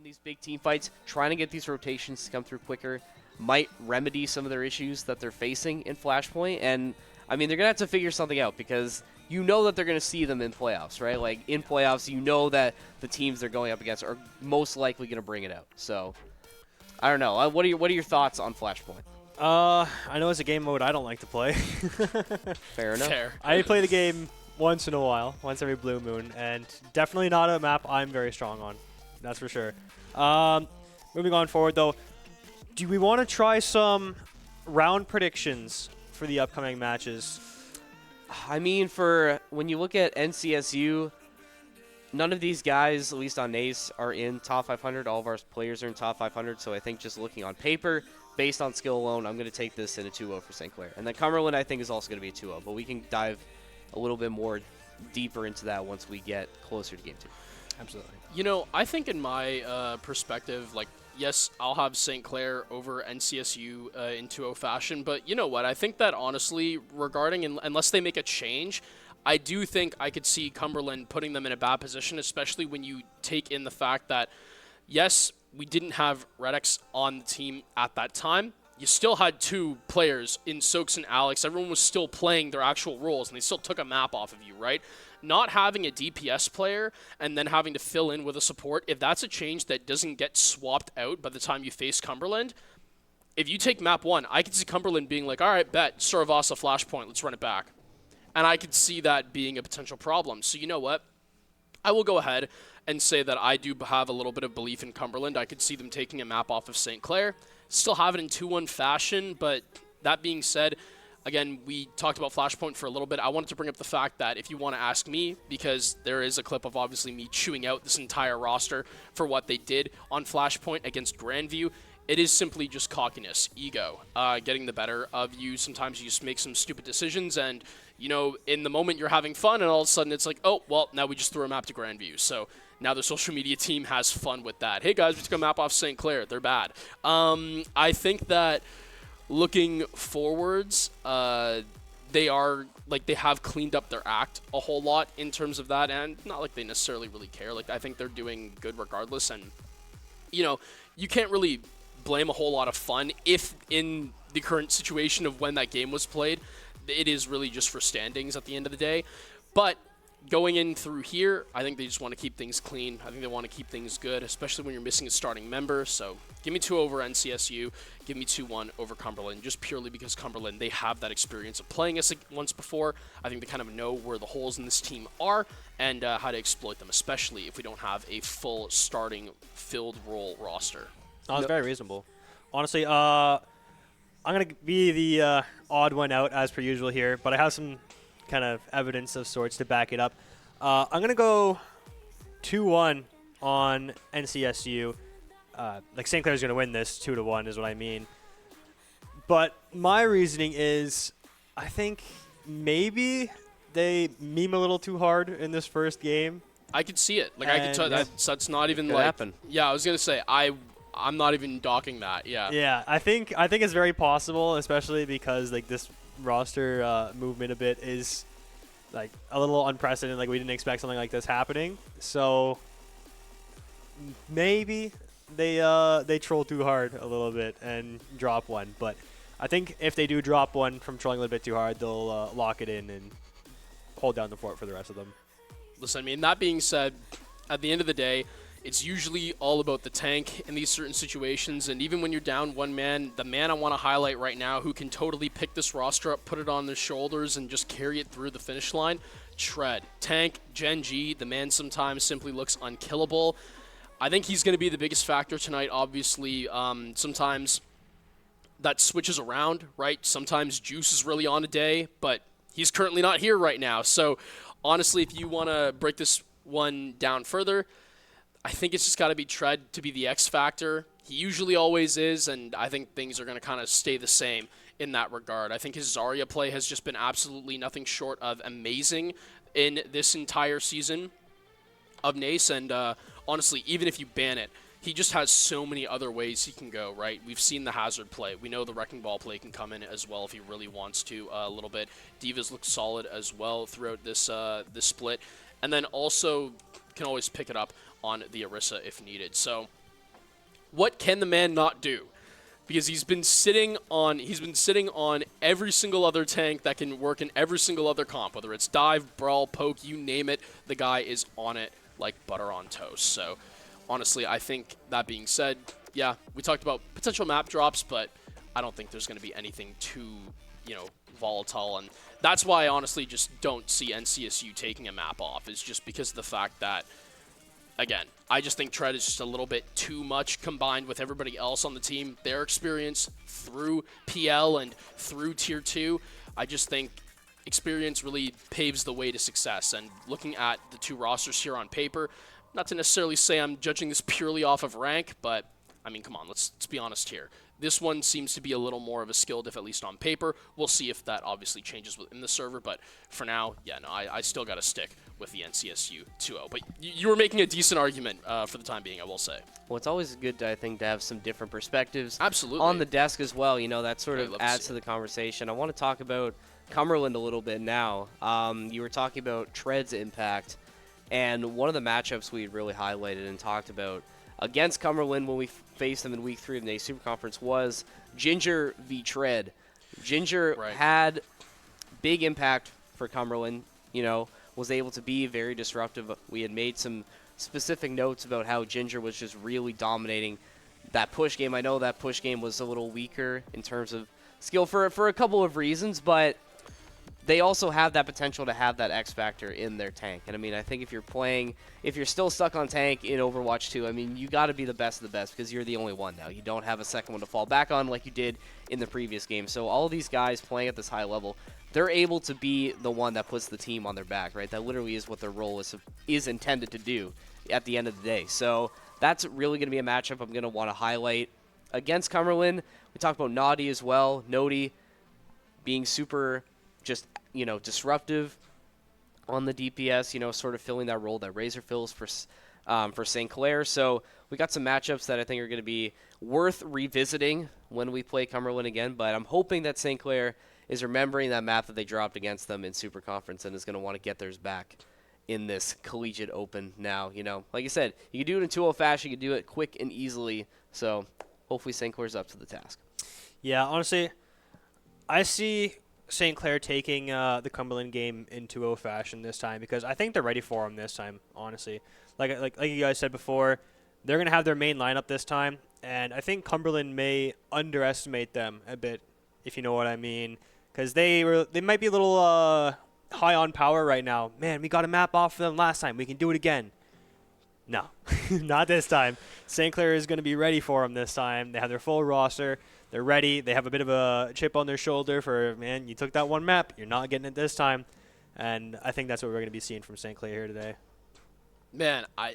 these big team fights, trying to get these rotations to come through quicker might remedy some of their issues that they're facing in Flashpoint. And, I mean, they're going to have to figure something out because you know that they're going to see them in playoffs, right? Like, in playoffs, you know that the teams they're going up against are most likely going to bring it out. So, I don't know. What are your thoughts on Flashpoint? I know it's a game mode I don't like to play. Fair enough. Fair. I play the game once in a while, once every blue moon, and definitely not a map I'm very strong on. That's for sure. Moving on forward, though, do we want to try some round predictions for the upcoming matches? I mean, for when you look at NCSU, none of these guys, at least on NACE, are in top 500. All of our players are in top 500, so I think just looking on paper, based on skill alone, I'm going to take this in a 2-0 for St. Clair. And then Cumberland, I think, is also going to be a 2-0, but we can dive a little bit more deeper into that once we get closer to Game 2. Absolutely. You know, I think in my perspective, like, yes, I'll have St. Clair over NCSU in 2-0 fashion, but you know what? I think that honestly, regarding, unless they make a change, I do think I could see Cumberland putting them in a bad position, especially when you take in the fact that, yes, we didn't have Redx on the team at that time. You still had two players in Soaks and Alex. Everyone was still playing their actual roles, and they still took a map off of you, right? Not having a DPS player and then having to fill in with a support, if that's a change that doesn't get swapped out by the time you face Cumberland, if you take map 1, I could see Cumberland being like, all right, bet, Saravasa Flashpoint, let's run it back. And I could see that being a potential problem. So you know what? I will go ahead and say that I do have a little bit of belief in Cumberland. I could see them taking a map off of St. Clair. Still have it in 2-1 fashion, but that being said, again, we talked about Flashpoint for a little bit. I wanted to bring up the fact that if you want to ask me, because there is a clip of obviously me chewing out this entire roster for what they did on Flashpoint against Grandview, it is simply just cockiness, ego, getting the better of you. Sometimes you just make some stupid decisions, and, you know, in the moment you're having fun, and all of a sudden it's like, oh, well, now we just threw a map to Grandview. So now the social media team has fun with that. Hey, guys, we took a map off St. Clair. They're bad. I think that looking forwards, they are, like, they have cleaned up their act a whole lot in terms of that, and not like they necessarily really care. Like, I think they're doing good regardless, and, you know, you can't really blame a whole lot of fun if in the current situation of when that game was played, it is really just for standings at the end of the day. But going in through here, I think they just want to keep things clean. I think they want to keep things good, especially when you're missing a starting member. So give me 2 over NCSU, give me 2-1 over Cumberland, just purely because Cumberland, they have that experience of playing us once before. I think they kind of know where the holes in this team are and how to exploit them, especially if we don't have a full starting filled role roster. Oh, it's very reasonable. Honestly, I'm going to be the odd one out as per usual here, but I have some kind of evidence of sorts to back it up. I'm going to go 2-1 on NCSU. Like, St. Clair's going to win this 2-1 is what I mean. But my reasoning is I think maybe they meme a little too hard in this first game. I could see it. Like, I could tell that's not even like happen. Yeah, I was going to say I'm not even docking that. Yeah. Yeah, I think it's very possible, especially because like this roster movement a bit is like a little unprecedented. Like, we didn't expect something like this happening. So maybe they troll too hard a little bit and drop one. But I think if they do drop one from trolling a little bit too hard, they'll lock it in and hold down the fort for the rest of them. Listen, I mean, that being said, at the end of the day, it's usually all about the tank in these certain situations, and even when you're down one man, the man I want to highlight right now who can totally pick this roster up, put it on their shoulders, and just carry it through the finish line, Tread. Tank, Gen G, the man sometimes simply looks unkillable. I think he's going to be the biggest factor tonight, obviously. Sometimes that switches around, right? Sometimes Juice is really on a day, but he's currently not here right now. So, honestly, if you want to break this one down further, I think it's just got to be Tread to be the X factor. He usually always is, and I think things are going to kind of stay the same in that regard. I think his Zarya play has just been absolutely nothing short of amazing in this entire season of NACE, and honestly, even if you ban it, he just has so many other ways he can go, right? We've seen the Hazard play. We know the Wrecking Ball play can come in as well if he really wants to a little bit. Divas look solid as well throughout this split, and then also can always pick it up on the Orisa if needed. So What can the man not do? Because he's been sitting on every single other tank that can work in every single other comp, whether it's dive, brawl, poke, you name it, the guy is on it like butter on toast. So honestly, I think that being said, yeah, we talked about potential map drops, but I don't think there's going to be anything too, volatile, and that's why I honestly just don't see NCSU taking a map off, is just because of the fact that, again, I just think Tread is just a little bit too much combined with everybody else on the team, their experience through PL and through Tier 2. I just think experience really paves the way to success, and looking at the two rosters here on paper, not to necessarily say I'm judging this purely off of rank, but, I mean, come on, let's be honest here. This one seems to be a little more of a skill diff, at least on paper. We'll see if that obviously changes within the server, but for now, yeah, no, I still got to stick with the NCSU 2-0. But you were making a decent argument for the time being, I will say. Well, it's always good, I think, to have some different perspectives. Absolutely. On the desk as well. That sort of adds to the conversation. I want to talk about Cumberland a little bit now. You were talking about Tread's impact, and one of the matchups we really highlighted and talked about against Cumberland when we faced them in Week 3 of the NACE Super Conference was Ginger v. Tread. Ginger had big impact for Cumberland, was able to be very disruptive. We had made some specific notes about how Ginger was just really dominating that push game. I know that push game was a little weaker in terms of skill for a couple of reasons, but they also have that potential to have that X factor in their tank. And I mean, I think if you're still stuck on tank in Overwatch 2, I mean, you got to be the best of the best because you're the only one now. You don't have a second one to fall back on like you did in the previous game. So all of these guys playing at this high level, they're able to be the one that puts the team on their back, right? That literally is what their role is intended to do at the end of the day. So that's really going to be a matchup I'm going to want to highlight against Cumberland. We talked about Naughty as well. Nodi being super just, disruptive on the DPS, sort of filling that role that Razor fills for St. Clair. So we got some matchups that I think are going to be worth revisiting when we play Cumberland again, but I'm hoping that St. Clair is remembering that map that they dropped against them in Super Conference and is going to want to get theirs back in this collegiate open now. Like I said, you can do it in 2-0 fashion, you can do it quick and easily, so hopefully St. Clair's up to the task. Yeah, honestly, I see St. Clair taking the Cumberland game in 2-0 fashion this time because I think they're ready for them this time, honestly. Like you guys said before, they're going to have their main lineup this time, and I think Cumberland may underestimate them a bit, if you know what I mean, because they might be a little high on power right now. Man, we got a map off for them last time. We can do it again. No, not this time. St. Clair is going to be ready for them this time. They have their full roster. They're ready. They have a bit of a chip on their shoulder for, man, you took that one map. You're not getting it this time. And I think that's what we're going to be seeing from St. Clair here today. Man, I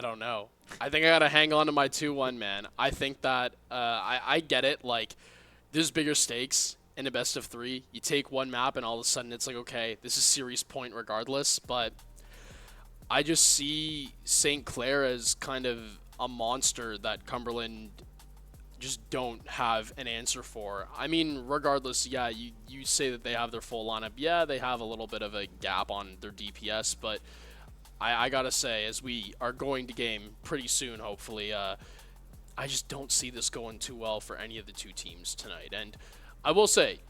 don't know. I think I got to hang on to my 2-1, man. I think that I get it. Like, there's bigger stakes in a best of 3. You take one map and all of a sudden it's like, okay, this is series point regardless. But I just see St. Clair as kind of a monster that Cumberland just don't have an answer for. I mean, regardless, yeah, you say that they have their full lineup. Yeah, they have a little bit of a gap on their DPS, but I gotta say, as we are going to game pretty soon, hopefully, I just don't see this going too well for any of the two teams tonight. And I will say,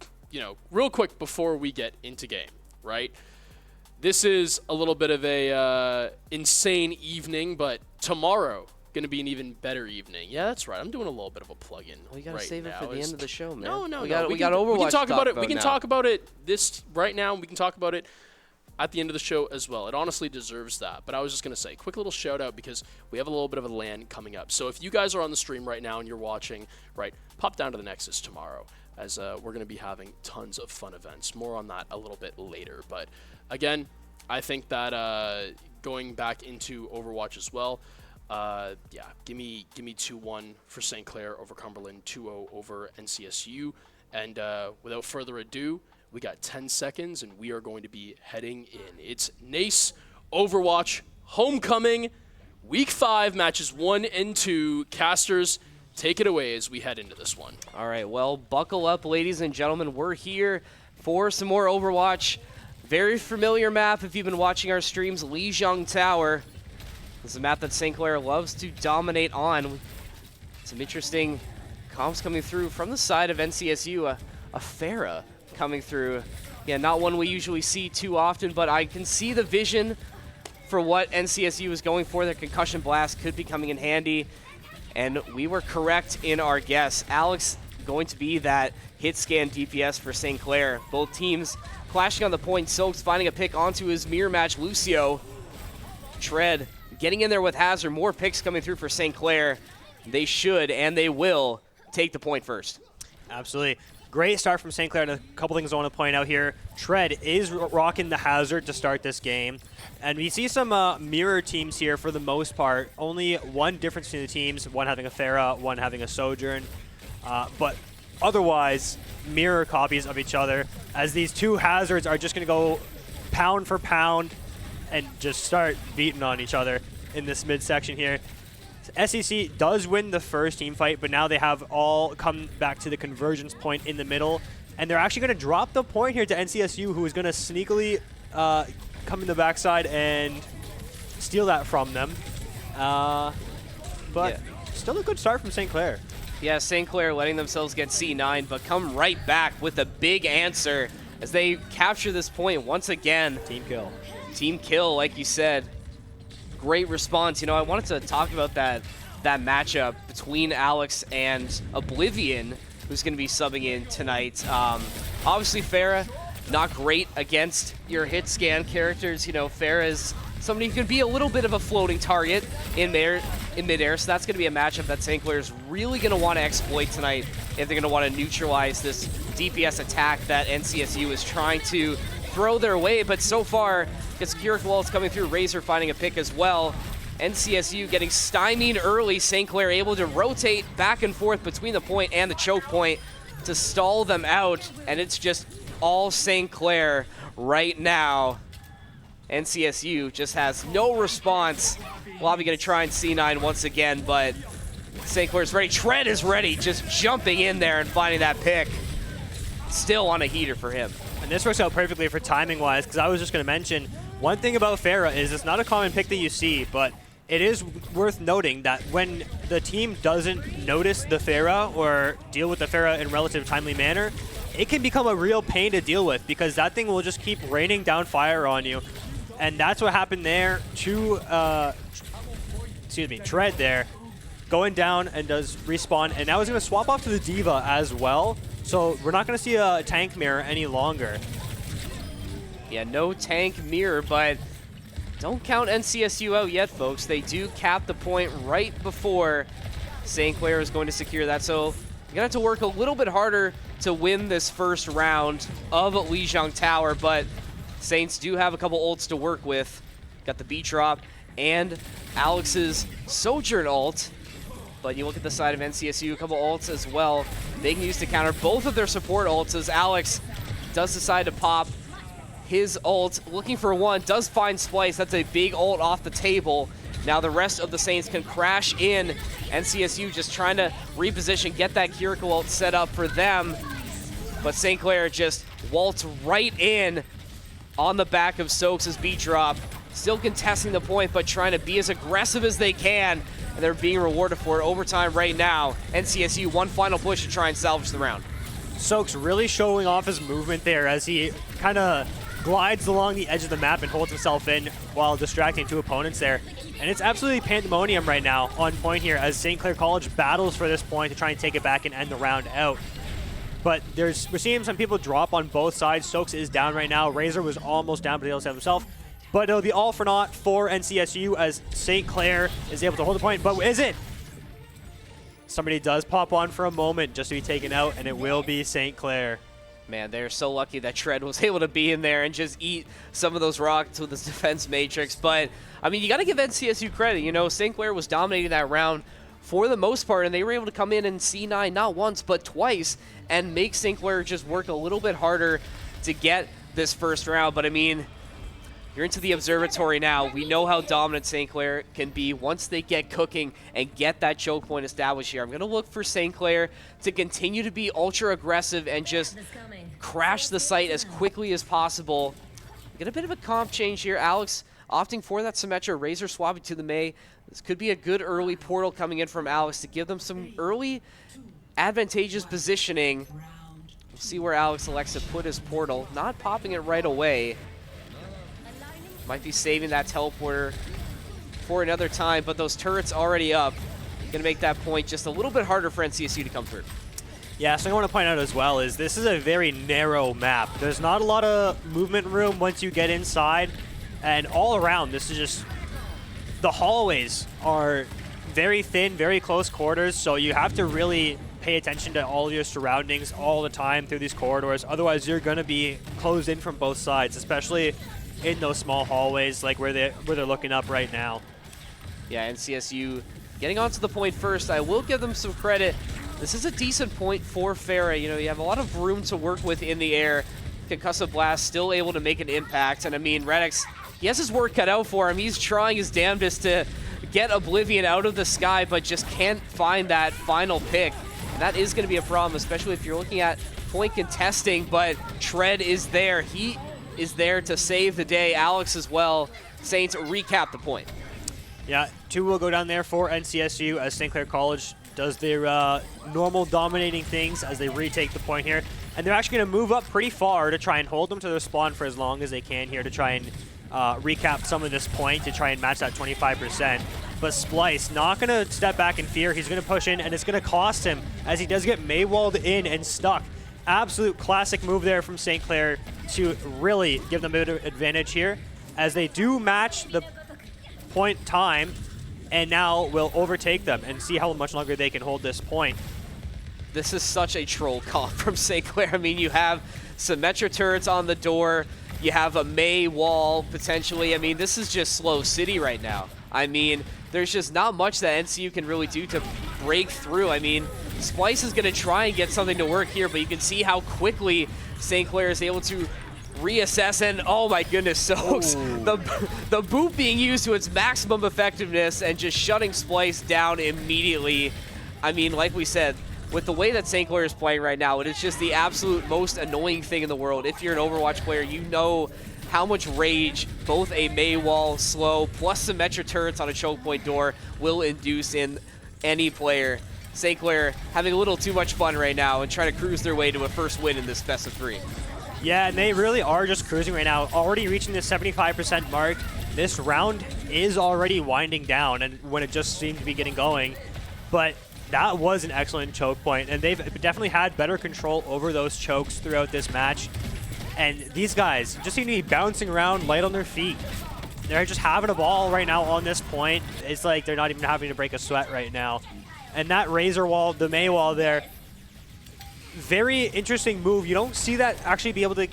real quick before we get into game, right? This is a little bit of a insane evening, but tomorrow going to be an even better evening. Yeah, that's right. I'm doing a little bit of a plug-in. Well, you got to save it for the end of the show, man. No. We got Overwatch. We can talk about it. We can now. talk about it this right now. We can talk about it at the end of the show as well. It honestly deserves that. But I was just going to say, quick little shout out because we have a little bit of a LAN coming up. So if you guys are on the stream right now and you're watching, right, pop down to the Nexus tomorrow as we're going to be having tons of fun events. More on that a little bit later. But again, I think that going back into Overwatch as well, yeah, give me 2-1 for St. Clair over Cumberland, 2-0 over NCSU. And without further ado, we got 10 seconds, and we are going to be heading in. It's NACE Overwatch Homecoming, Week 5, matches 1 and 2. Casters, take it away as we head into this one. All right, well, buckle up, ladies and gentlemen. We're here for some more Overwatch. Very familiar map if you've been watching our streams, Lijiang Tower. This is a map that St. Clair loves to dominate on. Some interesting comms coming through from the side of NCSU. A Farah coming through. Yeah, not one we usually see too often, but I can see the vision for what NCSU is going for. Their concussion blast could be coming in handy, and we were correct in our guess. Alex going to be that hit scan DPS for St. Clair. Both teams clashing on the point. Soaks finding a pick onto his mirror match, Lucio. Tread getting in there with Hazard. More picks coming through for St. Clair. They should and they will take the point first. Absolutely. Great start from St. Clair, and a couple things I want to point out here. Tread is rocking the Hazard to start this game. And we see some mirror teams here for the most part. Only one difference between the teams, one having a Farah, one having a Sojourn. But otherwise, mirror copies of each other, as these two Hazards are just going to go pound for pound and just start beating on each other in this midsection here. SEC does win the first team fight, but now they have all come back to the convergence point in the middle, and they're actually going to drop the point here to NCSU, who is going to sneakily come in the backside and steal that from them. But still a good start from St. Clair. Yeah, St. Clair letting themselves get C9, but come right back with a big answer as they capture this point once again. Team kill. Team kill, like you said. Great response. You know, I wanted to talk about that matchup between Alex and Oblivion, who's going to be subbing in tonight. Obviously, Farah, not great against your hit scan characters. You know, Farah is somebody who can be a little bit of a floating target in midair, so that's going to be a matchup that St. Clair is really going to want to exploit tonight if they're going to want to neutralize this DPS attack that NCSU is trying to throw their way. But so far, gets Keurig Waltz coming through, Razor finding a pick as well. NCSU getting stymied early. St. Clair able to rotate back and forth between the point and the choke point to stall them out, and it's just all St. Clair right now. NCSU just has no response. Lobby going to try and C9 once again, but St. Clair's ready. Tread is ready, just jumping in there and finding that pick. Still on a heater for him. And this works out perfectly for timing-wise, because I was just going to mention, one thing about Farah is it's not a common pick that you see, but it is worth noting that when the team doesn't notice the Farah or deal with the Farah in relative timely manner, it can become a real pain to deal with, because that thing will just keep raining down fire on you. And that's what happened there to, Tread there, going down and does respawn, and now he's going to swap off to the Diva as well. So we're not going to see a tank mirror any longer. Yeah, no tank mirror, but don't count NCSU out yet, folks. They do cap the point right before St. Clair is going to secure that. So you're going to have to work a little bit harder to win this first round of Lijiang Tower, but Saints do have a couple ults to work with. Got the beat drop and Alex's Sojourn ult. But you look at the side of NCSU, a couple ults as well. They can use to counter both of their support ults as Alex does decide to pop his ult. Looking for one, does find Splice. That's a big ult off the table. Now the rest of the Saints can crash in. NCSU just trying to reposition, get that Kiriko ult set up for them. But St. Clair just waltz right in on the back of Soaks' beat drop. Still contesting the point, but trying to be as aggressive as they can. And they're being rewarded for it. Overtime right now. NCSU, one final push to try and salvage the round. Soaks really showing off his movement there as he kind of glides along the edge of the map and holds himself in while distracting two opponents there. And it's absolutely pandemonium right now on point here as St. Clair College battles for this point to try and take it back and end the round out. But we're seeing some people drop on both sides. Soaks is down right now. Razor was almost down, but he also have himself. But it'll be all for naught for NCSU as St. Clair is able to hold the point. But is it? Somebody does pop on for a moment just to be taken out, and it will be St. Clair. Man, they're so lucky that Tread was able to be in there and just eat some of those rocks with his defense matrix. But, I mean, you got to give NCSU credit. You know, St. Clair was dominating that round for the most part, and they were able to come in and C9 not once but twice and make St. Clair just work a little bit harder to get this first round. But, I mean, you're into the observatory now. We know how dominant St. Clair can be once they get cooking and get that choke point established here. I'm going to look for St. Clair to continue to be ultra aggressive and just crash the site as quickly as possible. Get a bit of a comp change here. Alex opting for that Symmetra. Razor swapping to the Mei. This could be a good early portal coming in from Alex to give them some early advantageous positioning. We'll see where Alex elects to put his portal. Not popping it right away. Might be saving that teleporter for another time, but those turrets already up. Gonna make that point just a little bit harder for NCSU to come through. Yeah, something I want to point out as well is this is a very narrow map. There's not a lot of movement room once you get inside, and all around this is just, the hallways are very thin, very close quarters, so you have to really pay attention to all of your surroundings all the time through these corridors. Otherwise, you're going to be closed in from both sides, especially in those small hallways like where they're looking up right now. Yeah, NCSU getting onto the point first. I will give them some credit. This is a decent point for Farah. You know, you have a lot of room to work with in the air. Concussive Blast still able to make an impact. And I mean, Redix, he has his work cut out for him. He's trying his damnedest to get Oblivion out of the sky, but just can't find that final pick. And that is going to be a problem, especially if you're looking at point contesting, but Tread is there. He is there to save the day. Alex as well. Saints recap the point. Yeah, 2 will go down there for NCSU as St. Clair College does their normal dominating things as they retake the point here. And they're actually going to move up pretty far to try and hold them to their spawn for as long as they can here to try and recap some of this point to try and match that 25%. But Splice not going to step back in fear. He's going to push in, and it's going to cost him as he does get Maywalled in and stuck. Absolute classic move there from St. Clair to really give them a bit of advantage here as they do match the point time, and now will overtake them and see how much longer they can hold this point. This is such a troll call from St. Clair. I mean, you have Symmetra turrets on the door. You have a Mei wall, potentially. I mean, this is just slow city right now. I mean, there's just not much that NCU can really do to break through. I mean, Splice is going to try and get something to work here, but you can see how quickly St. Clair is able to reassess, and oh my goodness, Soaks, the boot being used to its maximum effectiveness and just shutting Splice down immediately. I mean, like we said, with the way that St. Clair is playing right now, it is just the absolute most annoying thing in the world. If you're an Overwatch player, you know how much rage both a Mei wall, slow, plus Symmetra turrets on a choke point door will induce in any player. St. Clair having a little too much fun right now and trying to cruise their way to a first win in this best of 3. Yeah, and they really are just cruising right now, already reaching the 75% mark. This round is already winding down, and when it just seemed to be getting going. But that was an excellent choke point, and they've definitely had better control over those chokes throughout this match. And these guys just seem to be bouncing around light on their feet. They're just having a ball right now on this point. It's like they're not even having to break a sweat right now. And that Razor wall, the Mei wall there, very interesting move. You don't see that actually be able to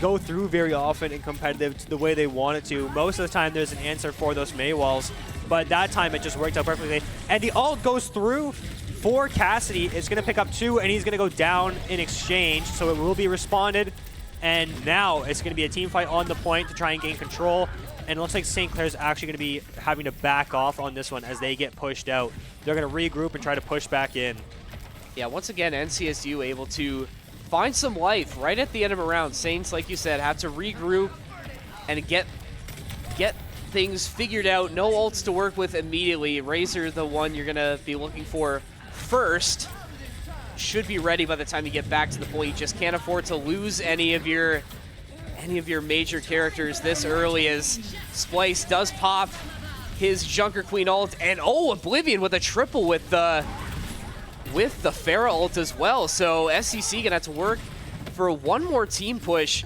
go through very often in competitive the way they want it to. Most of the time there's an answer for those Mei walls, but that time it just worked out perfectly. And the ult goes through for Cassidy. It's going to pick up 2, and he's going to go down in exchange, so it will be responded. And now it's going to be a team fight on the point to try and gain control. And it looks like St. Clair's actually going to be having to back off on this one as they get pushed out. They're going to regroup and try to push back in. Yeah, once again, NCSU able to find some life right at the end of a round. Saints, like you said, have to regroup and get things figured out. No ults to work with immediately. Razor, the one you're going to be looking for first, should be ready by the time you get back to the point. You just can't afford to lose any of your major characters this early, as Splice does pop his Junker Queen ult, and oh, Oblivion with a triple with the Farah ult as well. So SCC gonna have to work for one more team push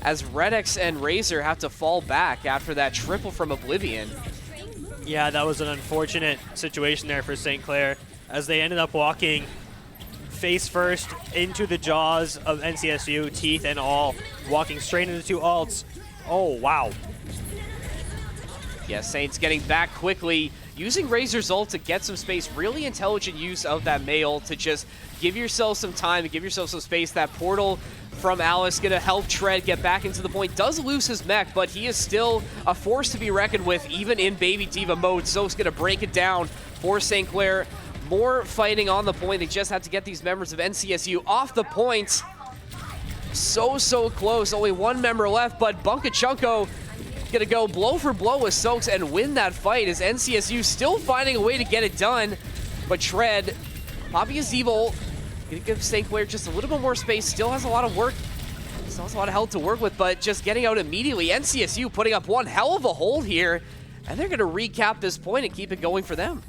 as Redix and Razor have to fall back after that triple from Oblivion. Yeah, that was an unfortunate situation there for St. Clair as they ended up walking face first into the jaws of NCSU, teeth and all, walking straight into 2 ults. Oh, wow. Yeah, Saints getting back quickly, using Razor's ult to get some space. Really intelligent use of that Mei ult to just give yourself some time and give yourself some space. That portal from Alice going to help Tread get back into the point. Does lose his mech, but he is still a force to be reckoned with, even in Baby Diva mode. So's going to break it down for St. Clair. More fighting on the point. They just have to get these members of NCSU off the point. So close. Only 1 member left, but Bunkachunko Gonna go blow for blow with Soaks and win that fight as NCSU still finding a way to get it done. But Shred, popping his Evo, gonna give St. Clair just a little bit more space. Still has a lot of work, still has a lot of health to work with, but just getting out immediately. NCSU putting up one hell of a hold here, and they're gonna recap this point and keep it going for them.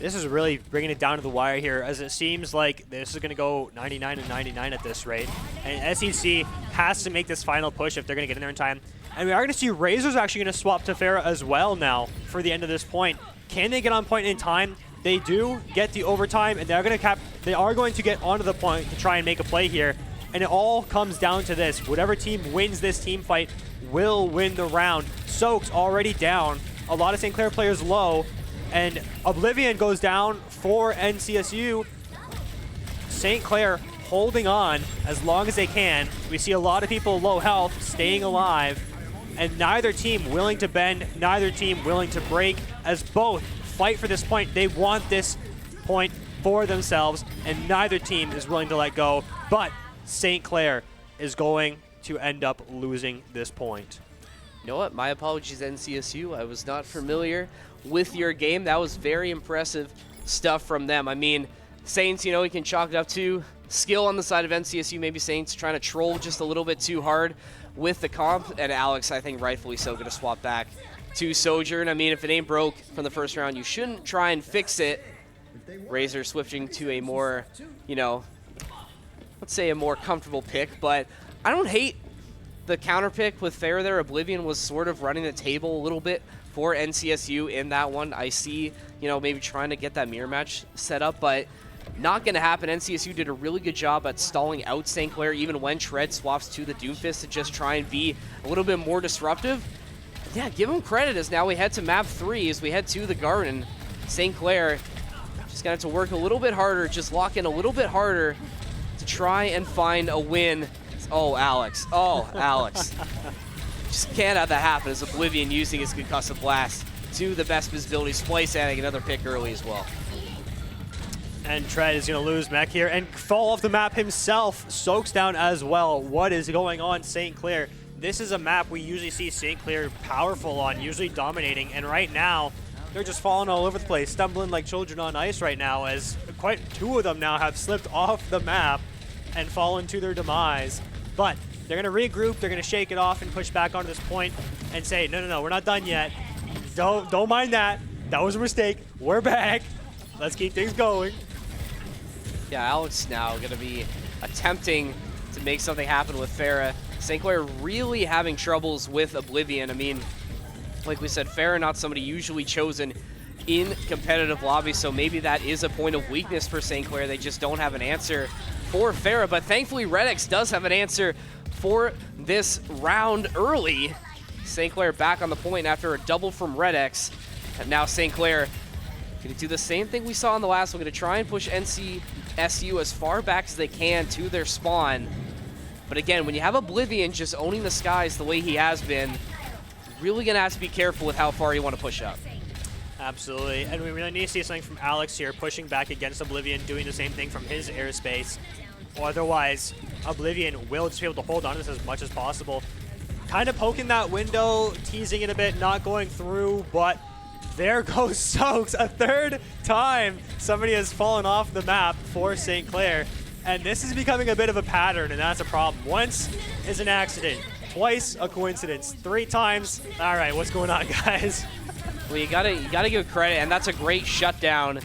This is really bringing it down to the wire here, as it seems like this is going to go 99 and 99 at this rate. And SEC has to make this final push if they're going to get in there in time. And we are going to see Razor's actually going to swap to Farah as well now for the end of this point. Can they get on point in time? They do get the overtime, and they are going to get onto the point to try and make a play here. And it all comes down to this. Whatever team wins this team fight will win the round. Soaks already down. A lot of St. Clair players low. And Oblivion goes down for NCSU. St. Clair holding on as long as they can. We see a lot of people low health staying alive, and neither team willing to bend, neither team willing to break, as both fight for this point. They want this point for themselves, and neither team is willing to let go. But St. Clair is going to end up losing this point. You know what? My apologies, NCSU. I was not familiar with your game. That was very impressive stuff from them. I mean, Saints, you know, we can chalk it up to skill on the side of NCSU. Maybe Saints trying to troll just a little bit too hard with the comp. And Alex, I think rightfully so, going to swap back to Sojourn. I mean, if it ain't broke from the first round, you shouldn't try and fix it. Razor switching to a more, you know, let's say a more comfortable pick. But I don't hate the counter pick with Fair there. Oblivion was sort of running the table a little bit for NCSU in that one. I see, you know, maybe trying to get that mirror match set up, but not going to happen. NCSU did a really good job at stalling out St. Clair, even when Shred swaps to the Doomfist to just try and be a little bit more disruptive. Yeah, give them credit as now we head to map 3 as we head to the Garden. St. Clair just going to have to work a little bit harder, just lock in a little bit harder to try and find a win. Oh, Alex. Oh, Alex. Just can't have that happen as Oblivion using his concussive blast to the best visibility. Splice adding another pick early as well. And Tread is going to lose mech here and fall off the map himself. Soaks down as well. What is going on, St. Clair? This is a map we usually see St. Clair powerful on, usually dominating. And right now, they're just falling all over the place, stumbling like children on ice right now, as quite 2 of them now have slipped off the map and fallen to their demise. But they're going to regroup, they're going to shake it off and push back onto this point and say, no, we're not done yet. Don't mind that. That was a mistake. We're back. Let's keep things going. Yeah, Alex now going to be attempting to make something happen with Farah. St. Clair really having troubles with Oblivion. I mean, like we said, Farah not somebody usually chosen in competitive lobbies, so maybe that is a point of weakness for St. Clair. They just don't have an answer for Farah, but thankfully Redx does have an answer for this round early. St. Clair back on the point after a double from Redx, and now St. Clair going to do the same thing we saw in the last one, going to try and push NCSU as far back as they can to their spawn. But again, when you have Oblivion just owning the skies the way he has been, really going to have to be careful with how far you want to push up. Absolutely, and we really need to see something from Alex here, pushing back against Oblivion, doing the same thing from his airspace. Otherwise, Oblivion will just be able to hold on to this as much as possible. Kind of poking that window, teasing it a bit, not going through, but there goes Soaks a 3rd time. Somebody has fallen off the map for St. Clair, and this is becoming a bit of a pattern, and that's a problem. Once is an accident, twice a coincidence, 3 times. All right, what's going on, guys? Well, you gotta give credit, and that's a great shutdown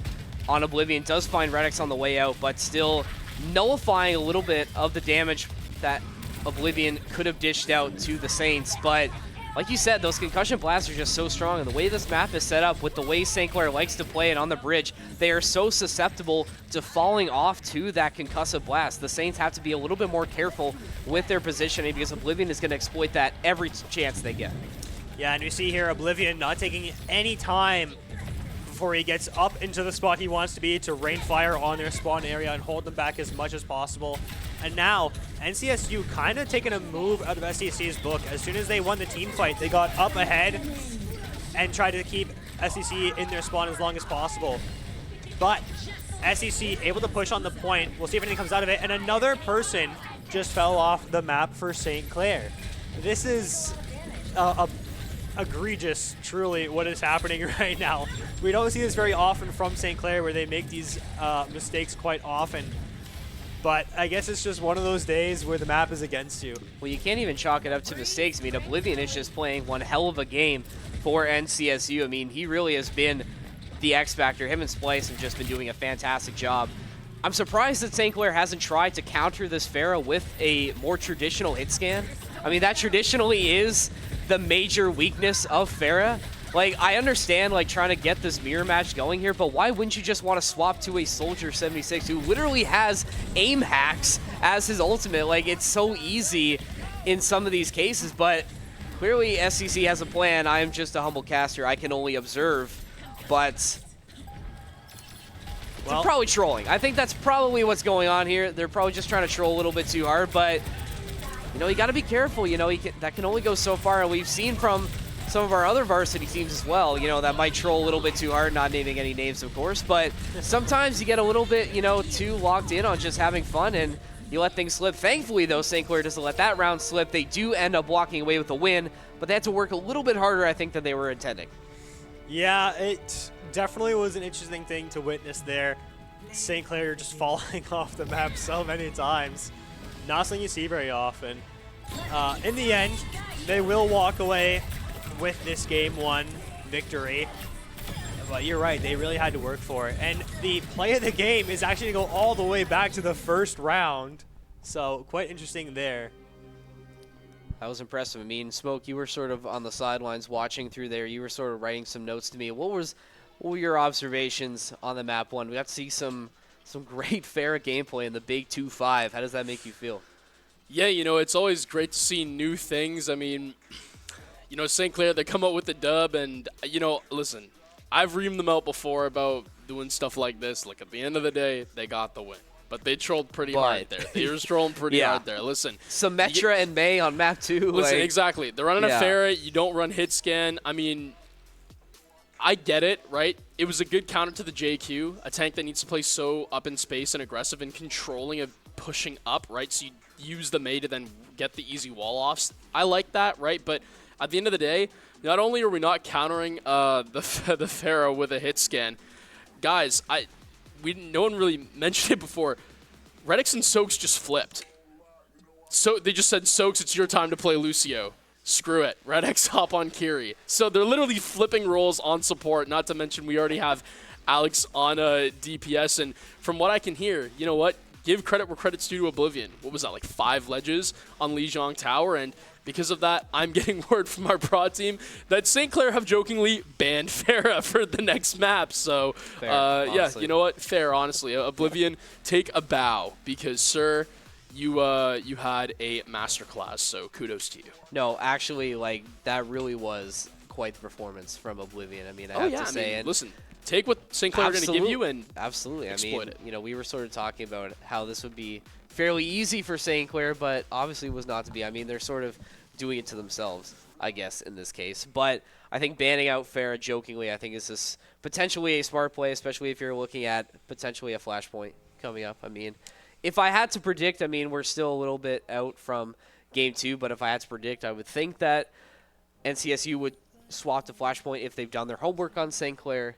on Oblivion. Does find Redx on the way out, but still nullifying a little bit of the damage that Oblivion could have dished out to the Saints. But like you said, those concussion blasts are just so strong, and the way this map is set up with the way St. Clair likes to play it on the bridge, they are so susceptible to falling off to that concussive blast. The Saints have to be a little bit more careful with their positioning because Oblivion is going to exploit that every chance they get. Yeah, and we see here Oblivion not taking any time before he gets up into the spot he wants to be to rain fire on their spawn area and hold them back as much as possible. And now, NCSU kind of taking a move out of SEC's book. As soon as they won the team fight, they got up ahead and tried to keep SEC in their spawn as long as possible. But SEC able to push on the point. We'll see if anything comes out of it. And another person just fell off the map for St. Clair. This is a egregious, truly, what is happening right now. We don't see this very often from St. Clair, where they make these mistakes quite often. But I guess it's just one of those days where the map is against you. Well, you can't even chalk it up to mistakes. I mean, Oblivion is just playing one hell of a game for NCSU. I mean, he really has been the X factor. Him and Splice have just been doing a fantastic job. I'm surprised that St. Clair hasn't tried to counter this Pharah with a more traditional hit scan. I mean, that traditionally is the major weakness of Pharah. Like, I understand, like, trying to get this mirror match going here, but why wouldn't you just want to swap to a Soldier 76 who literally has aim hacks as his ultimate? Like, it's so easy in some of these cases, but clearly SCC has a plan. I am just a humble caster. I can only observe, but they're probably trolling. I think that's probably what's going on here. They're probably just trying to troll a little bit too hard, but, you know, you got to be careful. You know, that can only go so far, and we've seen from some of our other varsity teams as well, you know, that might troll a little bit too hard, not naming any names, of course, but sometimes you get a little bit, you know, too locked in on just having fun, and you let things slip. Thankfully, though, St. Clair doesn't let that round slip. They do end up walking away with a win, but they had to work a little bit harder, I think, than they were intending. Yeah, it definitely was an interesting thing to witness there. St. Clair just falling off the map so many times. Not something you see very often. In the end, they will walk away with this Game 1 victory. But you're right, they really had to work for it. And the play of the game is actually going to go all the way back to the first round. So quite interesting there. That was impressive. I mean, Smoke, you were sort of on the sidelines watching through there. You were sort of writing some notes to me. What were your observations on the map one? We got to see some great Pharah gameplay in the big 2-5. How does that make you feel? Yeah, you know, it's always great to see new things. I mean, you know, St. Clair, they come out with the dub, and, you know, listen, I've reamed them out before about doing stuff like this. Like, at the end of the day, they got the win. But they trolled pretty hard there. They were trolling pretty hard there. Listen. Symmetra and May on map 2. Listen, like, exactly. They're running a Pharah. You don't run hit scan. I mean, I get it, right? It was a good counter to the JQ, a tank that needs to play so up in space and aggressive and controlling and pushing up, right? So you use the May to then get the easy wall-offs. I like that, right? But at the end of the day, not only are we not countering the Pharah with a hit scan, guys, no one really mentioned it before. Redix and Soaks just flipped. So they just said, Soaks, it's your time to play Lucio. Screw it. Redix hop on Kiri. So they're literally flipping roles on support, not to mention we already have Alex on DPS. And from what I can hear, you know what? Give credit where credit's due to Oblivion. What was that, like 5 ledges on Lijiang Tower? And because of that, I'm getting word from our pro team that St. Clair have jokingly banned Pharah for the next map. So, fair, yeah, you know what? Fair, honestly. Oblivion, take a bow because, sir, you had a masterclass. So kudos to you. No, actually, like, that really was quite the performance from Oblivion. I mean, I have to say. I mean, listen, take what St. Clair are going to give you and absolutely. exploit I mean, it. You know, we were sort of talking about how this would be fairly easy for St. Clair, but obviously was not to be. I mean, they're sort of doing it to themselves, I guess, in this case. But I think banning out Pharah jokingly, I think is this potentially a smart play, especially if you're looking at potentially a flashpoint coming up. I mean, if I had to predict, I mean, we're still a little bit out from Game 2, but if I had to predict, I would think that NCSU would swap to flashpoint if they've done their homework on St. Clair,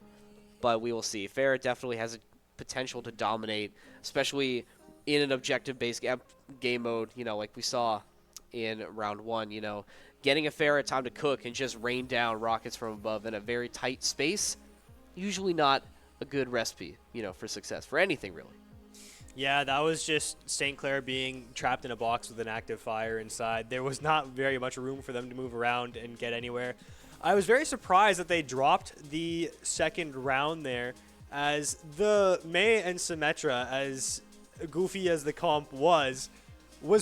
but we will see. Pharah definitely has a potential to dominate, especially in an objective-based game mode, you know, like we saw in round 1, you know, getting a Pharah time to cook and just rain down rockets from above in a very tight space, usually not a good recipe, you know, for success, for anything really. Yeah, that was just St. Clair being trapped in a box with an active fire inside. There was not very much room for them to move around and get anywhere. I was very surprised that they dropped the second round there, as the May and Symmetra, as goofy as the comp was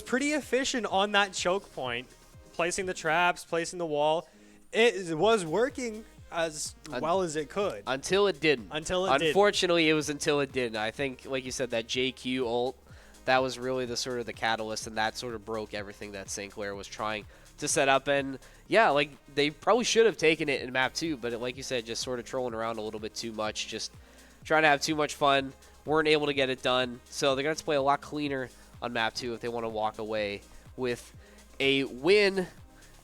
pretty efficient on that choke point, placing the traps, placing the wall. It was working as well as it could. Until it didn't. Unfortunately, it was until it didn't. I think, like you said, that JQ ult, that was really the sort of the catalyst, and that sort of broke everything that St. Clair was trying to set up. And yeah, like, they probably should have taken it in map 2, but like you said, just sort of trolling around a little bit too much, just trying to have too much fun, weren't able to get it done. So they're going to have to play a lot cleaner on map 2 if they want to walk away with a win,